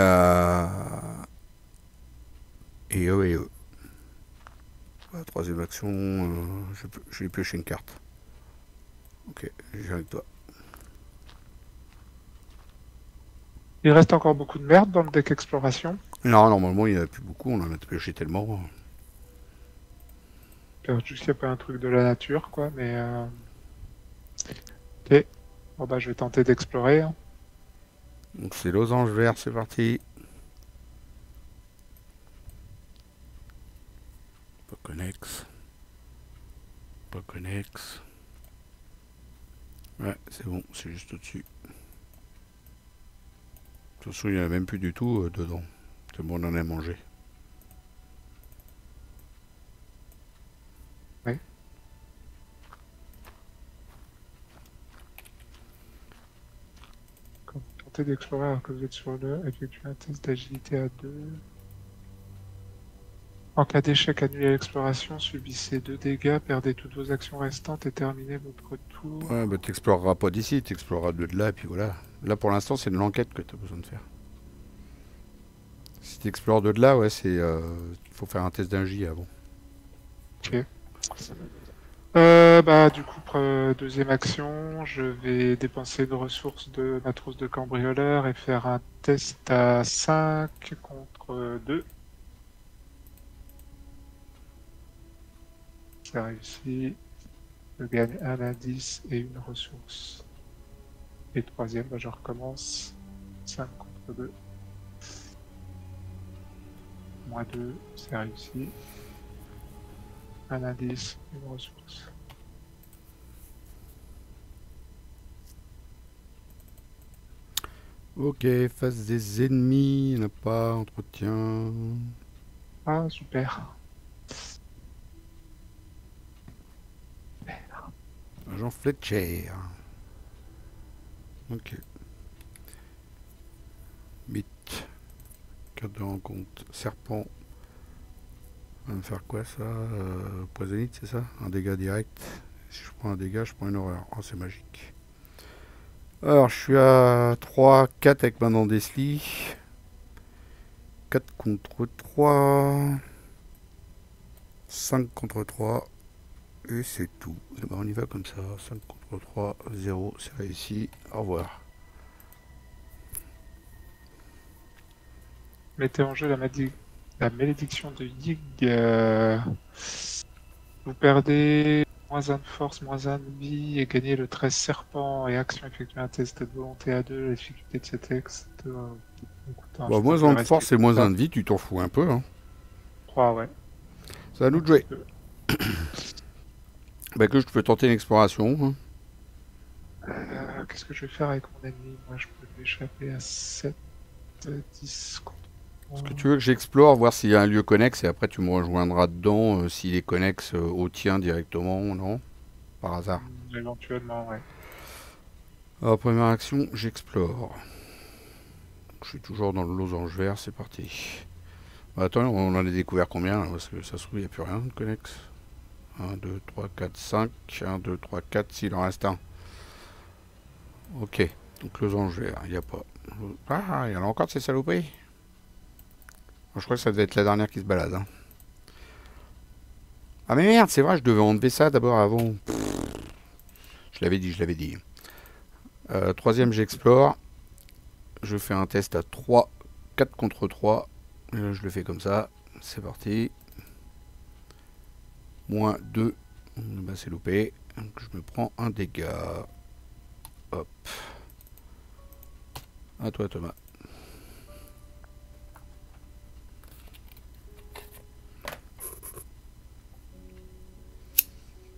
et la troisième action, je vais piocher une carte. Ok, je viens avec toi. Il reste encore beaucoup de merde dans le deck exploration. Non, normalement, il n'y en a plus beaucoup, on en a pioché tellement. Juste qu'il n'y a pas un truc de la nature, quoi. Mais. Ok. Bon, bah, je vais tenter d'explorer. Hein. Donc, c'est losange vert, c'est parti. Pas connexe. Pas connexe. Ouais, c'est bon, c'est juste au-dessus. De toute façon, il n'y en a même plus du tout dedans. Tout le monde en a mangé. Ouais. Quand vous tentez d'explorer alors que vous êtes sur le, effectuez un test d'agilité à 2. En cas d'échec, annulez l'exploration, subissez 2 dégâts, perdez toutes vos actions restantes et terminez votre tour. Ouais, bah t'exploreras pas d'ici, t'exploreras de là, et puis voilà. Là, pour l'instant, c'est de l'enquête que t'as besoin de faire. Si t'explores de là, ouais, c'est... faut faire un test d'un J avant. Ok. Bah, du coup, deuxième action, je vais dépenser une ressource de ma trousse de cambrioleur et faire un test à 5 contre 2. C'est réussi. Je gagne un indice et une ressource. Et troisième, bah, je recommence. 5 contre 2. Moins 2, c'est réussi. Un indice, une ressource. Ok, face des ennemis, il n'y en a pas, entretien... Ah, super. Agent Fletcher. Ok. Mythe. Carte de rencontre. Serpent. On va me faire quoi ça Poisonnite, c'est ça? Un dégât direct. Si je prends un dégât, je prends une horreur. Oh, c'est magique. Alors, je suis à 3, 4 avec maintenant Deathly. 4 contre 3. 5 contre 3. Et c'est tout. Et ben on y va comme ça. 5 contre 3, 0, c'est réussi. Au revoir. Mettez en jeu la malédiction de Yig. Vous perdez moins 1 de force, moins 1 de vie, et gagner le 13 serpent, et action effectuer un test de volonté à 2, la difficulté de ce texte. Écoute, hein, Bah, je pense moins que je 1 vais de rester force et comme moins ça. 1 de vie, tu t'en fous un peu. Hein. 3, ouais. C'est à nous de jouer. Bah que je peux tenter une exploration. Hein. Qu'est-ce que je vais faire avec mon ennemi? Moi, je peux lui échapper à 7, 10 contre Est-ce que 3. tu veux que j'explore, voir s'il y a un lieu connexe et après tu me rejoindras dedans s'il est connexe au tien directement, non? Par hasard. Éventuellement, ouais. Alors, première action, j'explore. Je suis toujours dans le losange vert, c'est parti. Bah, attends, on en a découvert combien là, parce que ça se trouve, il n'y a plus rien de connexe. 1, 2, 3, 4, 5. 1, 2, 3, 4, s'il en reste un. Ok, donc losange vert, il n'y a pas. Ah, il y en a encore de ces saloperies. Je crois que ça devait être la dernière qui se balade. Hein. Ah mais merde, c'est vrai, je devais enlever ça d'abord avant. Je l'avais dit, je l'avais dit. Troisième, j'explore. Je fais un test à 3, 4 contre 3. Et là, je le fais comme ça. C'est parti. Moins 2. Bah, c'est loupé. Donc, je me prends un dégât. Hop. À toi, Thomas.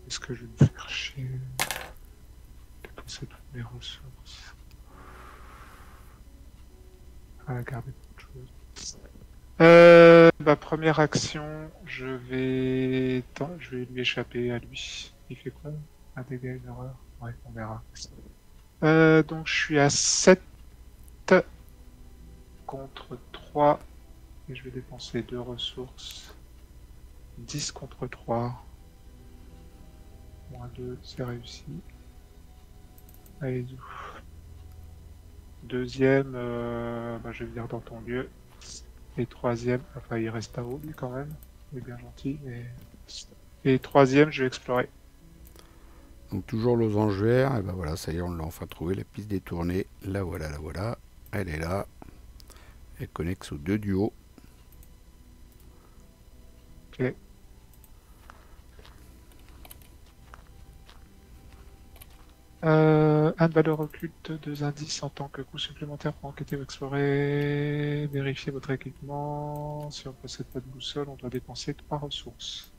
Est-ce que je vais me faire chier? Dépenser toutes mes ressources. Ah, garder beaucoup de choses. Bah, première action, je vais lui échapper à lui. Il fait quoi? Un dégât, une erreur? Ouais, on verra. Donc je suis à 7 contre 3 et je vais dépenser 2 ressources. 10 contre 3. Moins 2, c'est réussi. Allez, deuxième, bah, je vais venir dans ton lieu. Et troisième, enfin il reste pas haut lui quand même, il est bien gentil. Et troisième, je vais explorer. Donc toujours losange vert. Et ben voilà, ça y est, on l'a enfin trouvé. La piste détournée. La voilà, la voilà. Elle est là. Elle connecte aux deux duos. Ok. Un de valeur occulte, 2 indices en tant que coût supplémentaire pour enquêter ou explorer. Vérifier votre équipement. Si on ne possède pas de boussole, on doit dépenser 3 ressources.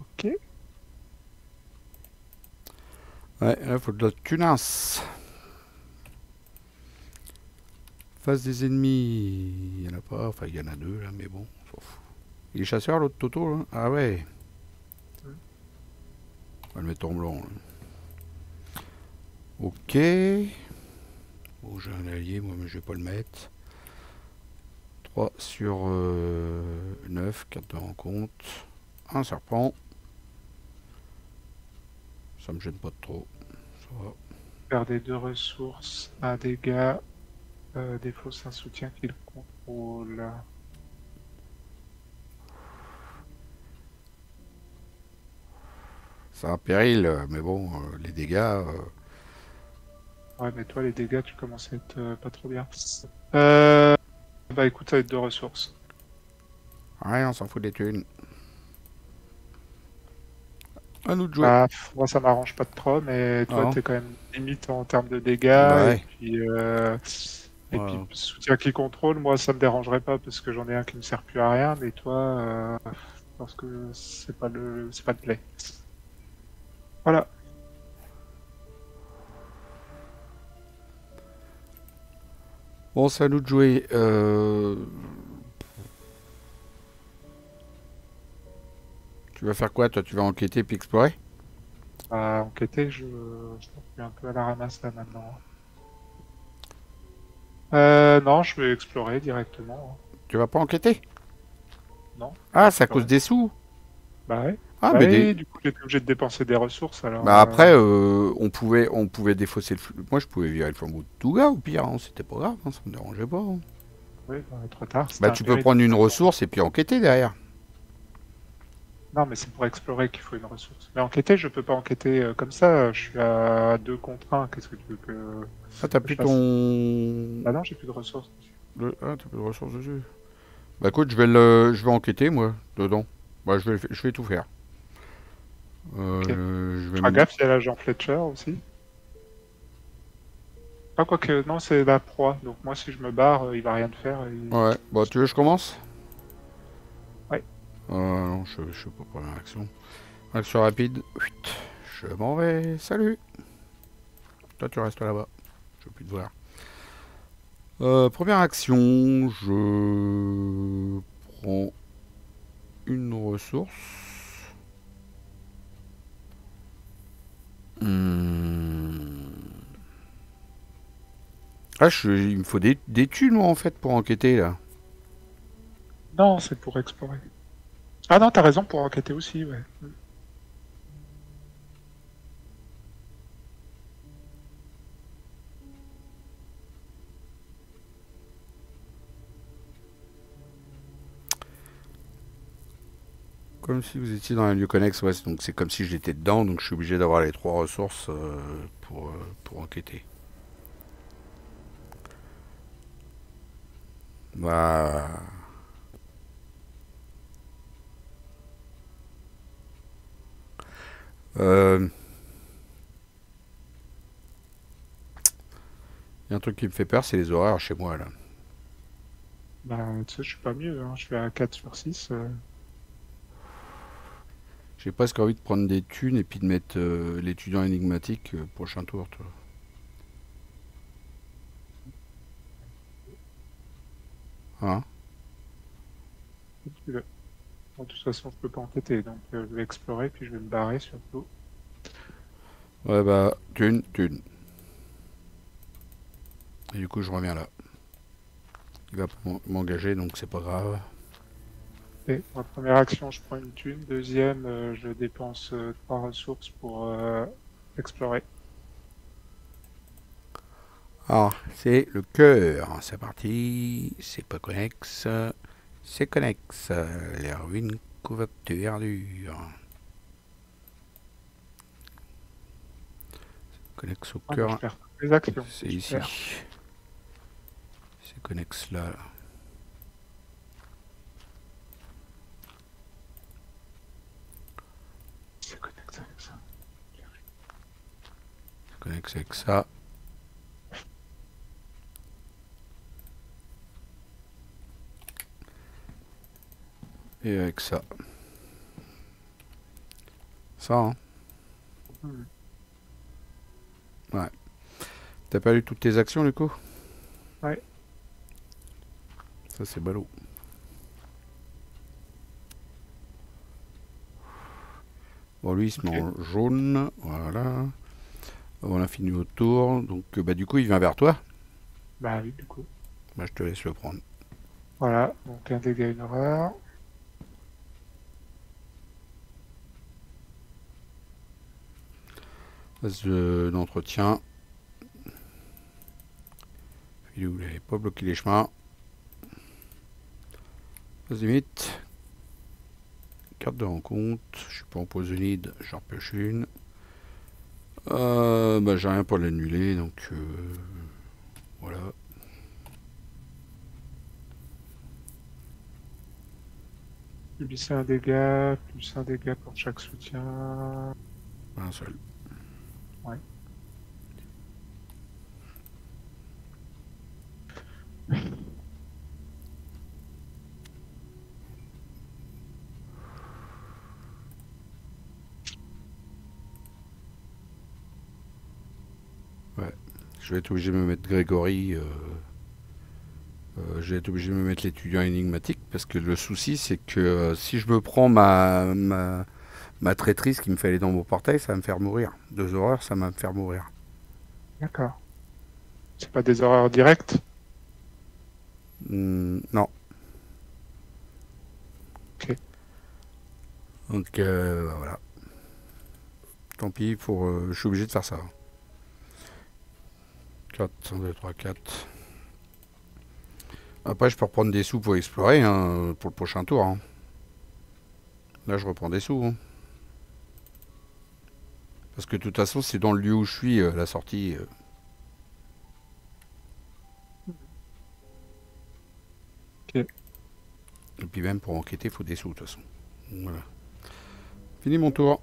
Ok. Ouais, là, faut de la tunasse. Face des ennemis, il n'y en a pas. Enfin, il y en a 2 là, mais bon, on s'en fout. Il est chasseur, l'autre Toto, là? Ah ouais. On va le mettre en blanc, là. Ok. Bon, j'ai un allié, moi, mais je vais pas le mettre. 3 sur 9, carte de rencontre. Un serpent. Ça me gêne pas trop. Ça va. Perdez 2 ressources, 1 dégât. Défaut, c'est un soutien qu'il contrôle. C'est un péril, mais bon, les dégâts. Ouais, mais toi, les dégâts, tu commences à être pas trop bien. Bah écoute, ça va être 2 ressources. Ouais, on s'en fout des thunes. À nous de jouer. Bah, moi, ça m'arrange pas de trop, mais toi, Non. t'es quand même limite en termes de dégâts. Ouais. Et puis, soutien qui contrôle, moi, ça me dérangerait pas parce que j'en ai un qui ne sert plus à rien, mais toi, parce que c'est pas le play. Voilà. Bon, c'est à nous de jouer. Tu vas faire quoi, toi? Tu vas enquêter puis explorer? Bah, enquêter, je suis un peu à la ramasse là maintenant. Non, je vais explorer directement. Tu vas pas enquêter? Non. Ah, c'est à cause des sous? Bah ouais. Ah, Bah mais oui, du coup, j'étais obligé de dépenser des ressources, alors... bah après, on pouvait défausser le. Moi, je pouvais virer le flambeau de Touga au pire, hein. C'était pas grave, hein. Ça me dérangeait pas. Hein. Oui, bah, trop tard. Bah, tu peux prendre une ressource et puis enquêter derrière. Non, mais c'est pour explorer qu'il faut une ressource. Mais enquêter, je peux pas enquêter comme ça. Je suis à 2 contre 1. Qu'est-ce que tu veux que... Ah, t'as plus ton. Bah non, j'ai plus de ressources. Ah, t'as plus de ressources dessus. Bah écoute, je vais enquêter, moi, dedans. Bah, je vais tout faire. Je vais Fais gaffe, il y a l'agent Fletcher aussi. Ah, quoique, non, c'est la proie. Donc moi, si je me barre, il va rien te faire. Ouais, bon, tu veux que je commence? Ouais. Non, je suis pas première action. Action rapide. Chut, je m'en vais. Salut. Toi, tu restes là-bas. Je veux plus te voir. Première action, je prends une ressource. Ah, il me faut des thunes, moi, en fait, pour enquêter, là. Non, c'est pour explorer. Ah non, t'as raison, pour enquêter aussi, ouais. Comme si vous étiez dans un lieu connexe, ouais, donc c'est comme si j'étais dedans, donc je suis obligé d'avoir les 3 ressources pour enquêter. Bah... y a un truc qui me fait peur, c'est les horaires chez moi, là. Bah, tu sais, je suis pas mieux, hein. Je suis à 4 sur 6. J'ai presque envie de prendre des thunes et puis de mettre l'étudiant énigmatique prochain tour, toi. Hein? Si tu veux. Bon, de toute façon, je peux pas enquêter, donc je vais explorer, puis je vais me barrer surtout. Ouais, bah, thune. Et du coup, je reviens là. Il va m'engager, donc c'est pas grave. Et ma première action, je prends une thune. Deuxième, je dépense 3 ressources pour explorer. Alors, c'est le cœur. C'est parti. C'est pas connexe. C'est connexe. Les ruines couvertes de verdure. Connexe au Ah, bah, je cœur. perds toutes les actions. C'est ici. Super. C'est connexe là. C'est connecté avec ça. Connexe avec ça. Et avec ça. Ça, hein? Ouais. T'as pas lu toutes tes actions, du coup? Ouais. Ça, c'est ballot. Bon, lui, il se met en jaune. Voilà. On a fini notre tour. Donc, bah, du coup, il vient vers toi. Bah oui, du coup. Bah, je te laisse le prendre. Voilà, donc un dégât, une horreur. Phase d'entretien. Vous n'avez pas bloqué les chemins. Phase limite. Carte de rencontre. Je suis pas en posonide. J'en repêche une. Bah, j'ai rien pour l'annuler. Donc, voilà. Plus un dégât pour chaque soutien. Un seul. Ouais. Ouais. Je vais être obligé de me mettre Grégory. Je vais être obligé de me mettre l'étudiant énigmatique parce que le souci c'est que si je me prends ma traîtrise qui me fait aller dans mon portail, ça va me faire mourir. 2 horreurs, ça va me faire mourir. D'accord. C'est pas des horreurs directes? Non. Ok. Donc bah, voilà. Tant pis, je suis obligé de faire ça. 4, 1, 2, 3, 4. Après, je peux reprendre des sous pour explorer hein, pour le prochain tour. Hein. Là, je reprends des sous. Hein. Parce que de toute façon, c'est dans le lieu où je suis, la sortie. Ok. Et puis même pour enquêter, il faut des sous de toute façon. Voilà. Fini mon tour.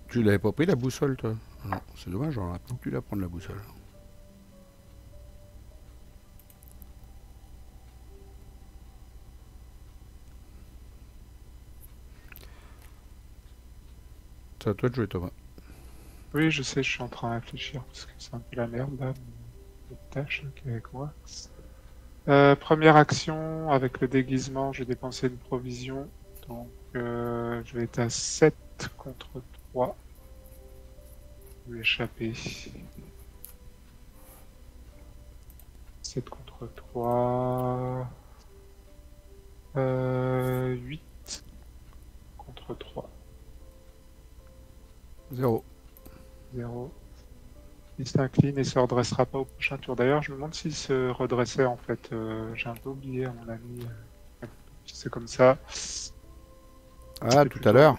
Tu l'avais pas pris la boussole, toi? Non, c'est dommage, j'aurais pu la prendre la boussole. C'est à toi de jouer, Thomas. Oui, je sais, je suis en train de réfléchir parce que c'est un peu la merde là, mes tâches qui est avec moi. Première action, avec le déguisement, j'ai dépensé une provision. Donc je vais être à 7 contre 3. Je vais échapper. 7 contre 3. 8 contre 3. 0. 0. Il s'incline et se redressera pas au prochain tour. D'ailleurs, je me demande s'il se redressait en fait. J'ai un peu oublié à mon avis. C'est comme ça. Ah, C'est tout à plutôt l'heure.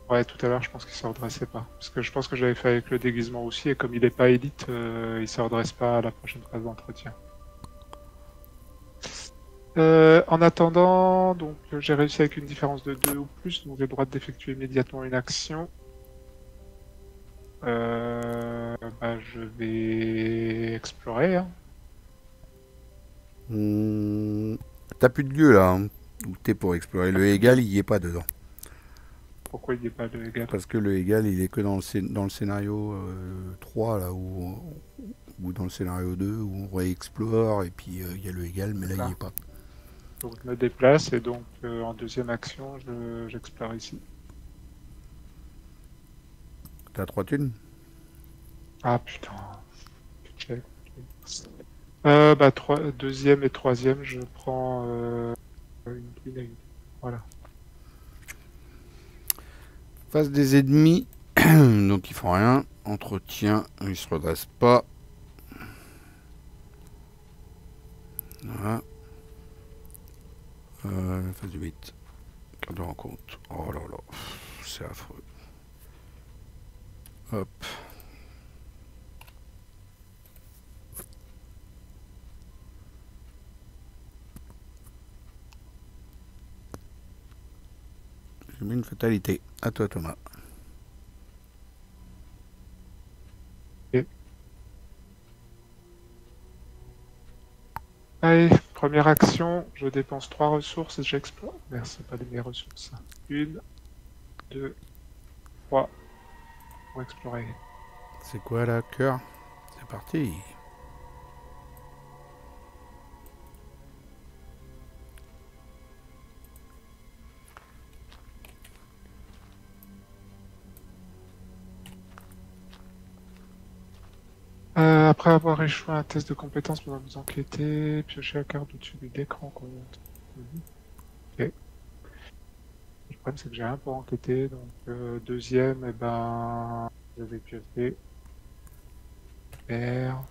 Ouais, tout à l'heure, je pense qu'il se redressait pas. Parce que je pense que j'avais fait avec le déguisement aussi, et comme il est pas élite, il se redresse pas à la prochaine phase d'entretien. En attendant, donc j'ai réussi avec une différence de 2 ou plus, donc j'ai le droit d'effectuer immédiatement une action. Je vais explorer. Hein. T'as plus de lieu là, hein, où t'es pour explorer. Le égal, il y est pas dedans. Pourquoi il n'y a pas de égal? Parce que le égal, il est que dans le scénario 3, là, ou dans le scénario 2, où on réexplore, et puis il y a le égal, mais là, il y est pas. Donc je me déplace, et donc en deuxième action, j'explore ici. T'as 3 thunes? Ah putain. Check. Deuxième et troisième, je prends une thune et une. Voilà. Face des ennemis, donc ils font rien. Entretien, ils se redressent pas. Voilà. Phase du 8. Carte de rencontre. Oh là là, c'est affreux. Hop. J'ai mis une fatalité. À toi, Thomas. Et... Allez, première action, je dépense 3 ressources et j'explore. Merde, c'est pas mes ressources. 1, 2, 3 pour explorer. C'est quoi là, cœur? C'est parti. Après avoir échoué à un test de compétence pendant que vous enquêtez, piochez la carte au-dessus du d'écran compte. Ok. Le problème, c'est que j'ai rien pour enquêter, donc deuxième, eh ben, je vais piocher. R.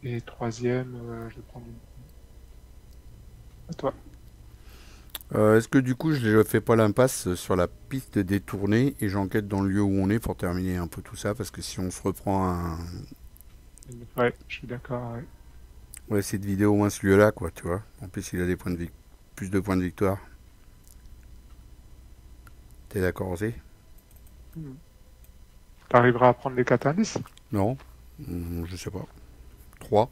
Et troisième, je vais prendre une. À toi. Est-ce que du coup je fais pas l'impasse sur la piste détournée et j'enquête dans le lieu où on est pour terminer un peu tout ça? Parce que si on se reprend un... Ouais, je suis d'accord. Ouais. On va essayer de vider au moins ce lieu-là, quoi, tu vois. En plus, il a des points de plus de points de victoire. T'es d'accord aussi? T'arriveras à prendre les 4 indices? Non. Je sais pas. 3.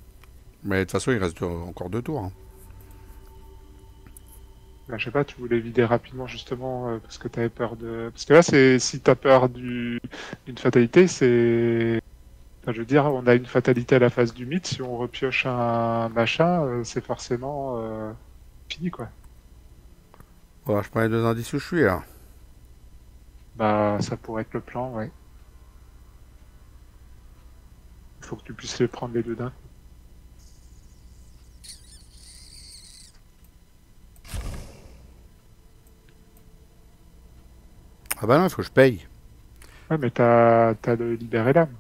Mais de toute façon, il reste encore 2 tours. Hein. Ben, je sais pas, tu voulais vider rapidement justement parce que t'avais peur de. Parce que là, c'est si t'as peur d'une fatalité, c'est. Enfin, je veux dire, on a une fatalité à la phase du mythe. Si on repioche un machin, c'est forcément fini, quoi. Bon, je prends les 2 indices où je suis, là. Bah, ça pourrait être le plan, ouais. Il faut que tu puisses les prendre les deux d'un coup. Ah bah non, il faut que je paye. Ouais, mais t'as le libéré l'âme.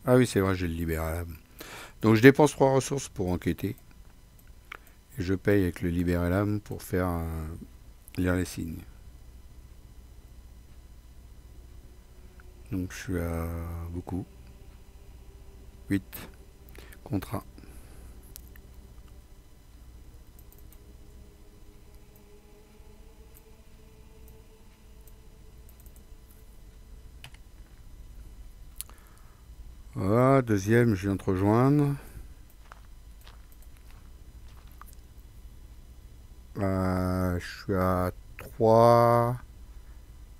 Ah oui, c'est vrai, j'ai le libéral. Donc je dépense 3 ressources pour enquêter. Et je paye avec le libéral âme pour faire lire les signes. Donc je suis à beaucoup. 8 contre 1. Voilà, deuxième, je viens de te rejoindre. Je suis à 3.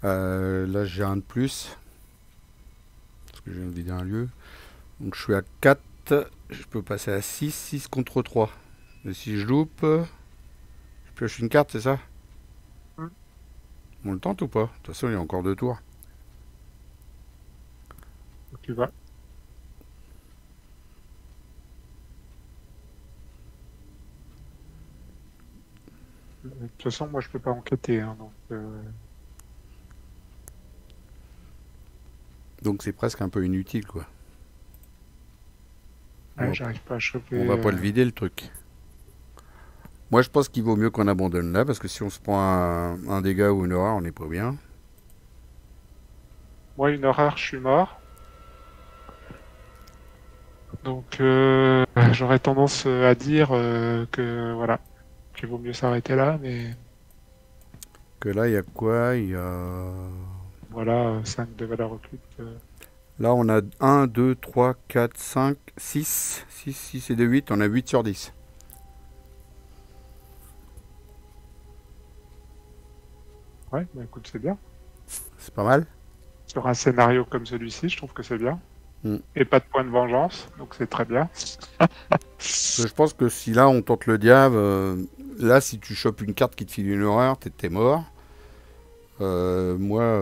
Là, j'ai un de plus. Parce que je viens de vider un lieu. Donc, je suis à 4. Je peux passer à 6. 6 contre 3. Et si je loupe, je pioche une carte, c'est ça? Hmm. On le tente ou pas? De toute façon, il y a encore 2 tours. Tu vas. De toute façon, moi, je peux pas enquêter, hein, donc Donc, c'est presque un peu inutile, quoi. ouais, j'arrive pas à choper. On va pas le vider, le truc. Moi, je pense qu'il vaut mieux qu'on abandonne là, parce que si on se prend un dégât ou une horreur, on n'est pas bien. Moi, une horreur, je suis mort. Donc, j'aurais tendance à dire que voilà, qu'il vaut mieux s'arrêter là, mais Que là, il y a quoi? Il y a... voilà, 5 de valeur occulte. Là, on a 1, 2, 3, 4, 5, 6. 6, 6 et 2, 8. On a 8 sur 10. Ouais, bah écoute, c'est bien. C'est pas mal. Sur un scénario comme celui-ci, je trouve que c'est bien. Mm. Et pas de point de vengeance, donc c'est très bien. Je pense que si là, on tente le diable, là, si tu chopes une carte qui te file une horreur, t'es mort. Moi,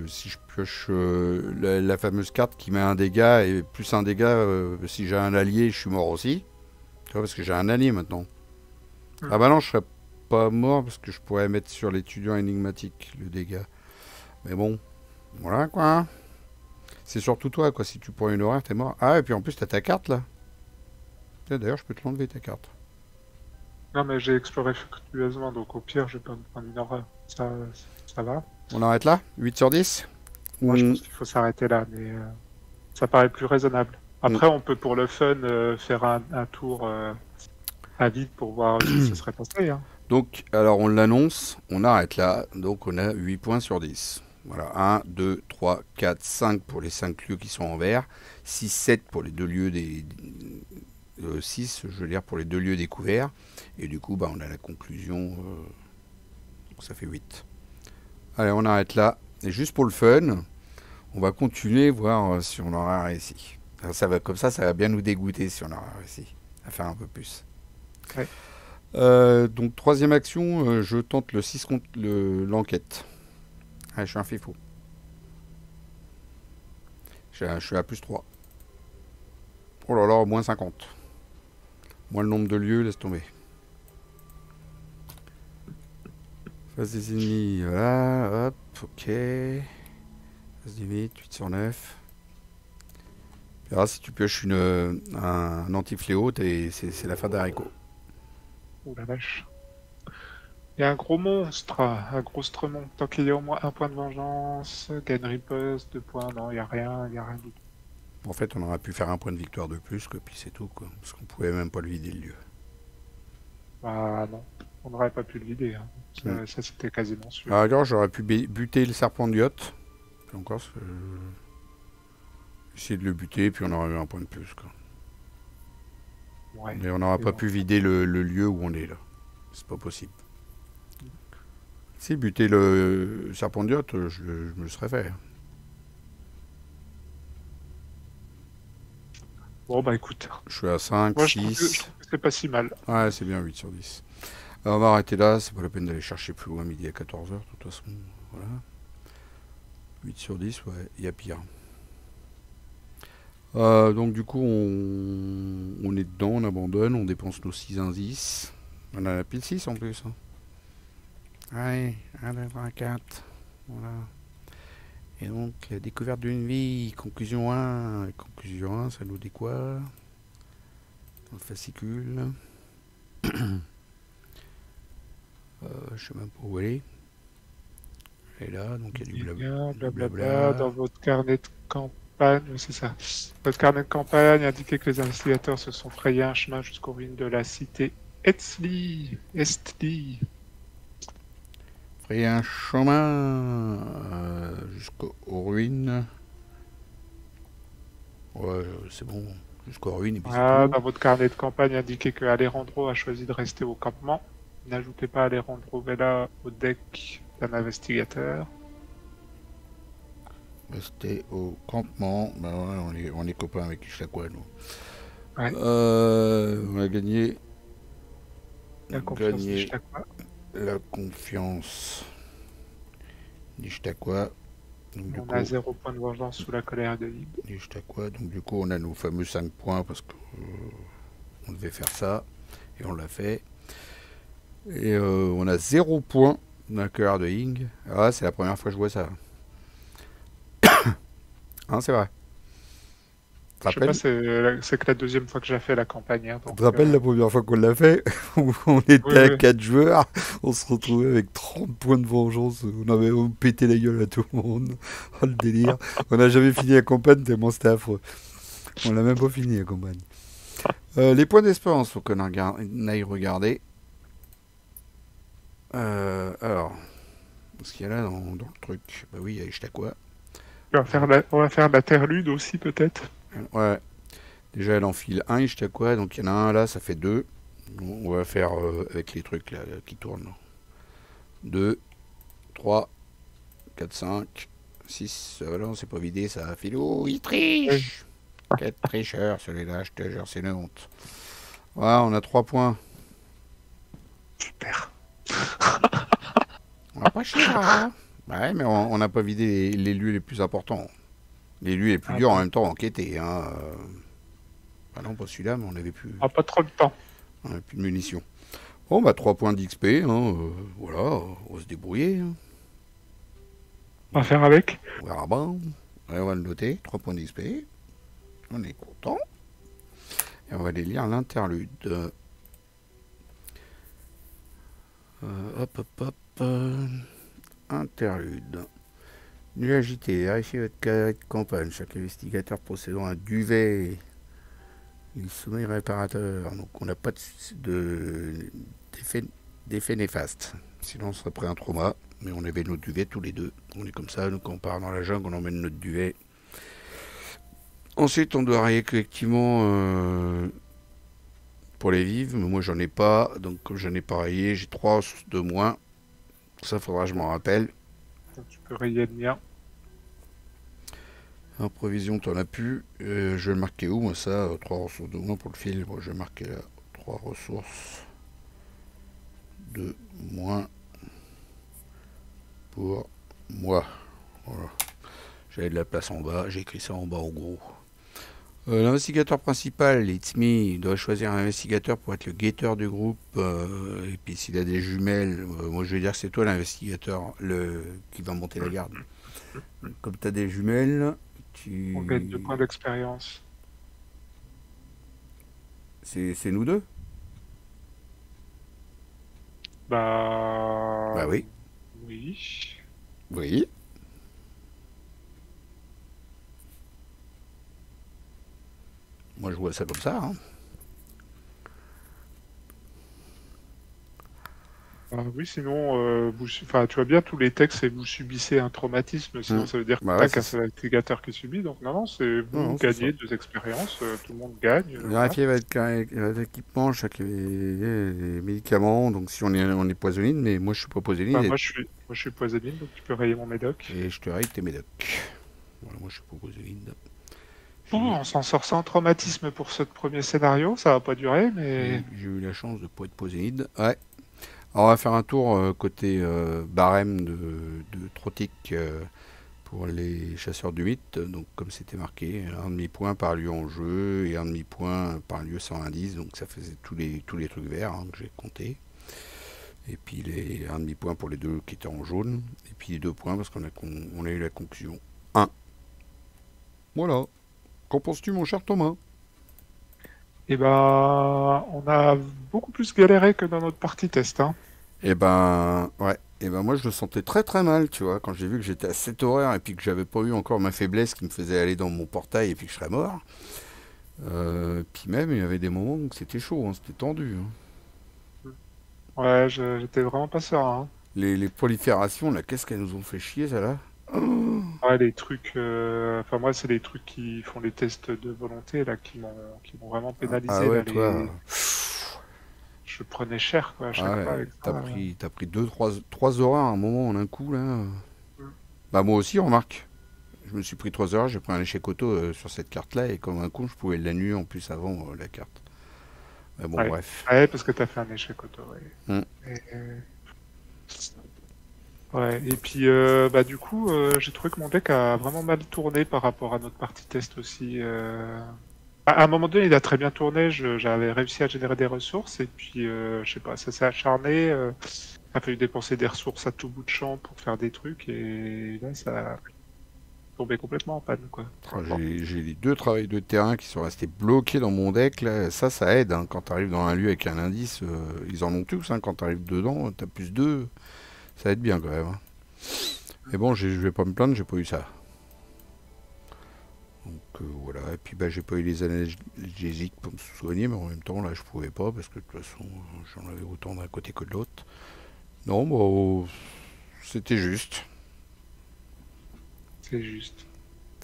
si je pioche la fameuse carte qui met un dégât et plus un dégât, si j'ai un allié, je suis mort aussi. Tu vois, parce que j'ai un allié maintenant. Mm. Ah bah non, je serais pas mort parce que je pourrais mettre sur l'étudiant énigmatique le dégât. Mais bon, voilà quoi. C'est surtout toi quoi, si tu prends une horreur, t'es mort. Ah, et puis en plus, t'as ta carte là. Tiens, d'ailleurs, je peux te l'enlever ta carte. Non, mais j'ai exploré fructueusement, donc au pire, je vais pas me prendre une horreur. Ça va. On arrête là? 8 sur 10? Moi, je On... pense qu'il faut s'arrêter là, mais ça paraît plus raisonnable. Après, on peut pour le fun faire un tour à vide pour voir ce qui se serait passé. Hein. Donc, alors on l'annonce, on arrête là. Donc, on a 8 points sur 10. Voilà, 1, 2, 3, 4, 5 pour les 5 lieux qui sont en vert. 6, 7 pour les 2 lieux des... 6, je veux dire, pour les 2 lieux découverts. Et du coup, bah, on a la conclusion. Donc ça fait 8. Allez, on arrête là. Et juste pour le fun, on va continuer, voir si on aura réussi. Ça va, comme ça va bien nous dégoûter si on aura réussi à faire un peu plus. Ouais. Donc, troisième action, je tente le 6 contre l'enquête. Allez, je suis un fifou. Je suis à plus 3. Oh là là, moins 50. Moins le nombre de lieux, laisse tomber. Face des ennemis, voilà, hop, ok. Face des 8 sur 9. Tu verras, si tu pioches un anti-fléau, c'est la fin d'haricot. Oh la vache. Il y a un gros monstre, un gros stremon. Tant qu'il y a au moins un point de vengeance, gain riposte, 2 points. Non, il y a rien du tout. En fait, on aurait pu faire un point de victoire de plus, quoi, puis c'est tout, quoi. Parce qu'on pouvait même pas le vider le lieu. Ah non, on n'aurait pas pu le vider. Hein. Mm. Ça c'était quasiment sûr. Alors, j'aurais pu buter le serpent de yacht. Encore, essayer de le buter, puis on aurait eu un point de plus, quoi. Ouais. Mais on n'aura pas pu vider le lieu où on est, là. C'est pas possible. Si, buter le serpent de yacht, je me le serais fait. Bon bah écoute, Je suis à 5, moi 6. je trouve que c'est pas si mal. Ouais, c'est bien, 8 sur 10. Alors, on va arrêter là, c'est pas la peine d'aller chercher plus loin, midi à 14h, de toute façon. Voilà. 8 sur 10, ouais, il y a pire. Donc du coup, on est dedans, on abandonne, on dépense nos 6 indices. On a la pile 6 en plus. Hein. Allez, 1, 2, 3, 4. Voilà. Et donc, la découverte d'une vie, conclusion 1. Conclusion 1, ça nous dit quoi? Dans le fascicule. Je sais même pas où elle est. Elle est là, donc il y a du Blablabla, dans votre carnet de campagne, oui, c'est ça. Votre carnet de campagne indiquait que les investigateurs se sont frayés un chemin jusqu'aux ruines de la cité Estli. Frayer un chemin jusqu'aux ruines Ouais, c'est bon. Jusqu'au ruine et puis c'est Ah, tout. dans votre carnet de campagne, indiquez que Alejandro a choisi de rester au campement. N'ajoutez pas Alejandro Vela au deck d'un investigateur. Rester au campement. Bah ouais, on est copains avec Ishakwa, nous. Ouais, On a gagné. la confiance Gagné d'Ishtakwa. la confiance d'Ishtakwa. Donc du On a coup, 0 point de vengeance sous la colère de Lib. on a nos fameux 5 points parce qu'on devait faire ça. Et on l'a fait. Et on a 0 point dans la colère de Ying. Ah, c'est la première fois que je vois ça. Hein, c'est vrai. Tu te Je sais pas, rappelles c'est que la deuxième fois que j'ai fait la campagne. Hein, Tu donc, te rappelles la première fois qu'on l'a fait? On oui, était à oui. 4 joueurs, on se retrouvait avec 30 points de vengeance, on pété la gueule à tout le monde. Oh le délire. On n'a jamais fini la campagne tellement c'était affreux. On l'a même pas fini la campagne. Les points d'espérance, faut qu'on aille regarder. Alors, ce qu'il y a là dans le truc? Bah oui, il y a Ishtakwa. On va faire l'interlude aussi, peut-être. Ouais, déjà elle enfile un Ishtakwa, donc il y en a un là, ça fait 2. On va faire avec les trucs là qui tournent. 2, 3, 4, 5, 6. Non, c'est pas vidé ça. Philo, il Oui. triche. Quel tricheur celui-là, je te jure, c'est une honte. Voilà, on a 3 points. Super. On va pas chier là. Ouais, mais on n'a pas vidé les lieux les plus importants. Les lieux les plus Ah, durs en bon. même temps enquêtés. Hein. Ah non, pas celui-là, mais Ah, pas trop de temps. on avait plus de munitions. Bon, bah 3 points d'XP. Hein, voilà, on va se débrouiller. Hein. On va faire avec. On verra bien. Ouais, on va le noter. 3 points d'XP. On est content. Et on va aller lire l'interlude. Hop, hop, hop. Interlude. Nul agité. Vérifiez votre carnet de campagne. Chaque investigateur possédant un duvet. Il sommeil réparateur. Donc on n'a pas d'effet néfaste. Sinon on serait pris un trauma. Mais on avait notre duvet tous les deux. On est comme ça. Nous quand on part dans la jungle, on emmène notre duvet. Ensuite on doit rayer collectivement pour les vivres. Mais moi j'en ai pas. Donc comme j'en ai pas rayé, j'ai 3 de moins. Ça faudra que je m'en rappelle. Donc, tu peux rayer le mien. En provision, t'en as plus. Je vais le marquer où, moi, ça 3 ressources de moins pour le fil. Moi, je vais marquer là 3 ressources de moins pour moi. Voilà. J'avais de la place en bas. J'ai écrit ça en bas en gros. L'investigateur principal, It's Me, doit choisir un investigateur pour être le guetteur du groupe. Et puis s'il a des jumelles, moi je vais dire que c'est toi l'investigateur qui va monter la garde. Comme tu as des jumelles, On gagne 2 points d'expérience. c'est nous deux. Bah. Bah oui. Oui. Oui. Moi je vois ça comme ça. Hein. Oui, sinon, enfin, tu vois bien tous les textes, c'est vous subissez un traumatisme, sinon ça veut dire que Bah ouais, t'as qu'un seul investigateur qui subit. Donc non, non, c'est non, vous c'est ça. gagnez 2 expériences, tout le monde gagne. Voilà. Vérifier votre équipement, chaque médicament. Donc si on est poisonide, mais moi je suis pas poisonide Enfin, moi, je suis poisonine, donc tu peux rayer mon médoc. et je te raye tes médocs. Voilà, moi je suis pas poisonide. Bon, on s'en sort sans traumatisme pour ce premier scénario, ça va pas durer, mais J'ai eu la chance de pas être poisonide. Ouais. Alors, on va faire un tour côté barème de Trotic pour les chasseurs du mythe. Donc comme c'était marqué, un demi-point par lieu en jeu et un demi-point par lieu sans indice. Donc ça faisait tous les trucs verts hein, que j'ai compté. Et puis un demi-point pour les deux qui étaient en jaune. Et puis les 2 points parce on a eu la conclusion 1. Voilà. Qu'en penses-tu mon cher Thomas? eh ben, on a beaucoup plus galéré que dans notre partie test. Hein. Eh ben, ouais. Et ben moi je le sentais très très mal, tu vois, quand j'ai vu que j'étais à 7 horaires et puis que j'avais pas eu encore ma faiblesse qui me faisait aller dans mon portail et puis que je serais mort. Puis même il y avait des moments où c'était chaud, hein, c'était tendu. Hein. Ouais, j'étais vraiment pas serein. Hein. Les proliférations, là, qu'est-ce qu'elles nous ont fait chier, ça là? Oh, Ah Ouais, les trucs. Enfin, moi, c'est les trucs qui font les tests de volonté là qui m'ont vraiment Ah pénalisé ouais, là. toi. Je prenais cher quoi à Ah chaque ouais, fois avec ça. t'as pris trois heures à un moment en un coup là. Mm. Bah moi aussi, remarque. Je me suis pris 3 heures, j'ai pris un échec auto sur cette carte-là et comme un con, je pouvais l'annuler en plus avant la carte. Mais bon, Ouais. bref. Ouais, parce que t'as fait un échec auto. Ouais. Hmm. Ouais. Et puis bah du coup, j'ai trouvé que mon deck a vraiment mal tourné par rapport à notre partie test aussi. À un moment donné, il a très bien tourné. J'avais réussi à générer des ressources et puis je sais pas, ça s'est acharné. Il a fallu dépenser des ressources à tout bout de champ pour faire des trucs et là, ça a tombé complètement en panne quoi. Ah, Bon. j'ai les 2 travailleurs de terrain qui sont restés bloqués dans mon deck. Là. Ça aide. Hein. Quand tu arrives dans un lieu avec un indice, ils en ont tous. Hein. Quand tu arrives dedans, tu as plus 2. Ça aide bien quand même. Hein. Mais bon, je vais pas me plaindre, j'ai pas eu ça. Donc voilà. Et puis bah, j'ai pas eu les analgésiques pour me soigner, mais en même temps, là, je pouvais pas parce que de toute façon, j'en avais autant d'un côté que de l'autre. Non, bah, c'était juste. C'est juste.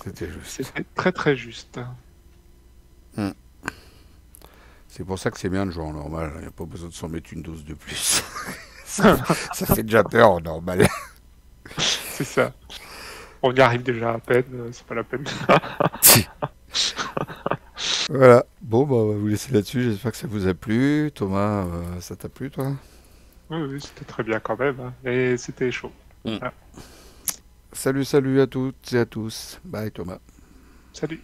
C'était juste. C'était très très juste. Hmm. C'est pour ça que c'est bien de jouer en normal. Il n'y a pas besoin de s'en mettre une dose de plus. Ça fait déjà peur en normal. C'est ça. On y arrive déjà à peine, c'est pas la peine. Voilà. Bon, bah, on va vous laisser là-dessus. J'espère que ça vous a plu. Thomas, ça t'a plu, toi? Oui, oui, c'était très bien quand même, hein. Mais c'était chaud. Mm. Voilà. Salut, salut à toutes et à tous. Bye, Thomas. Salut.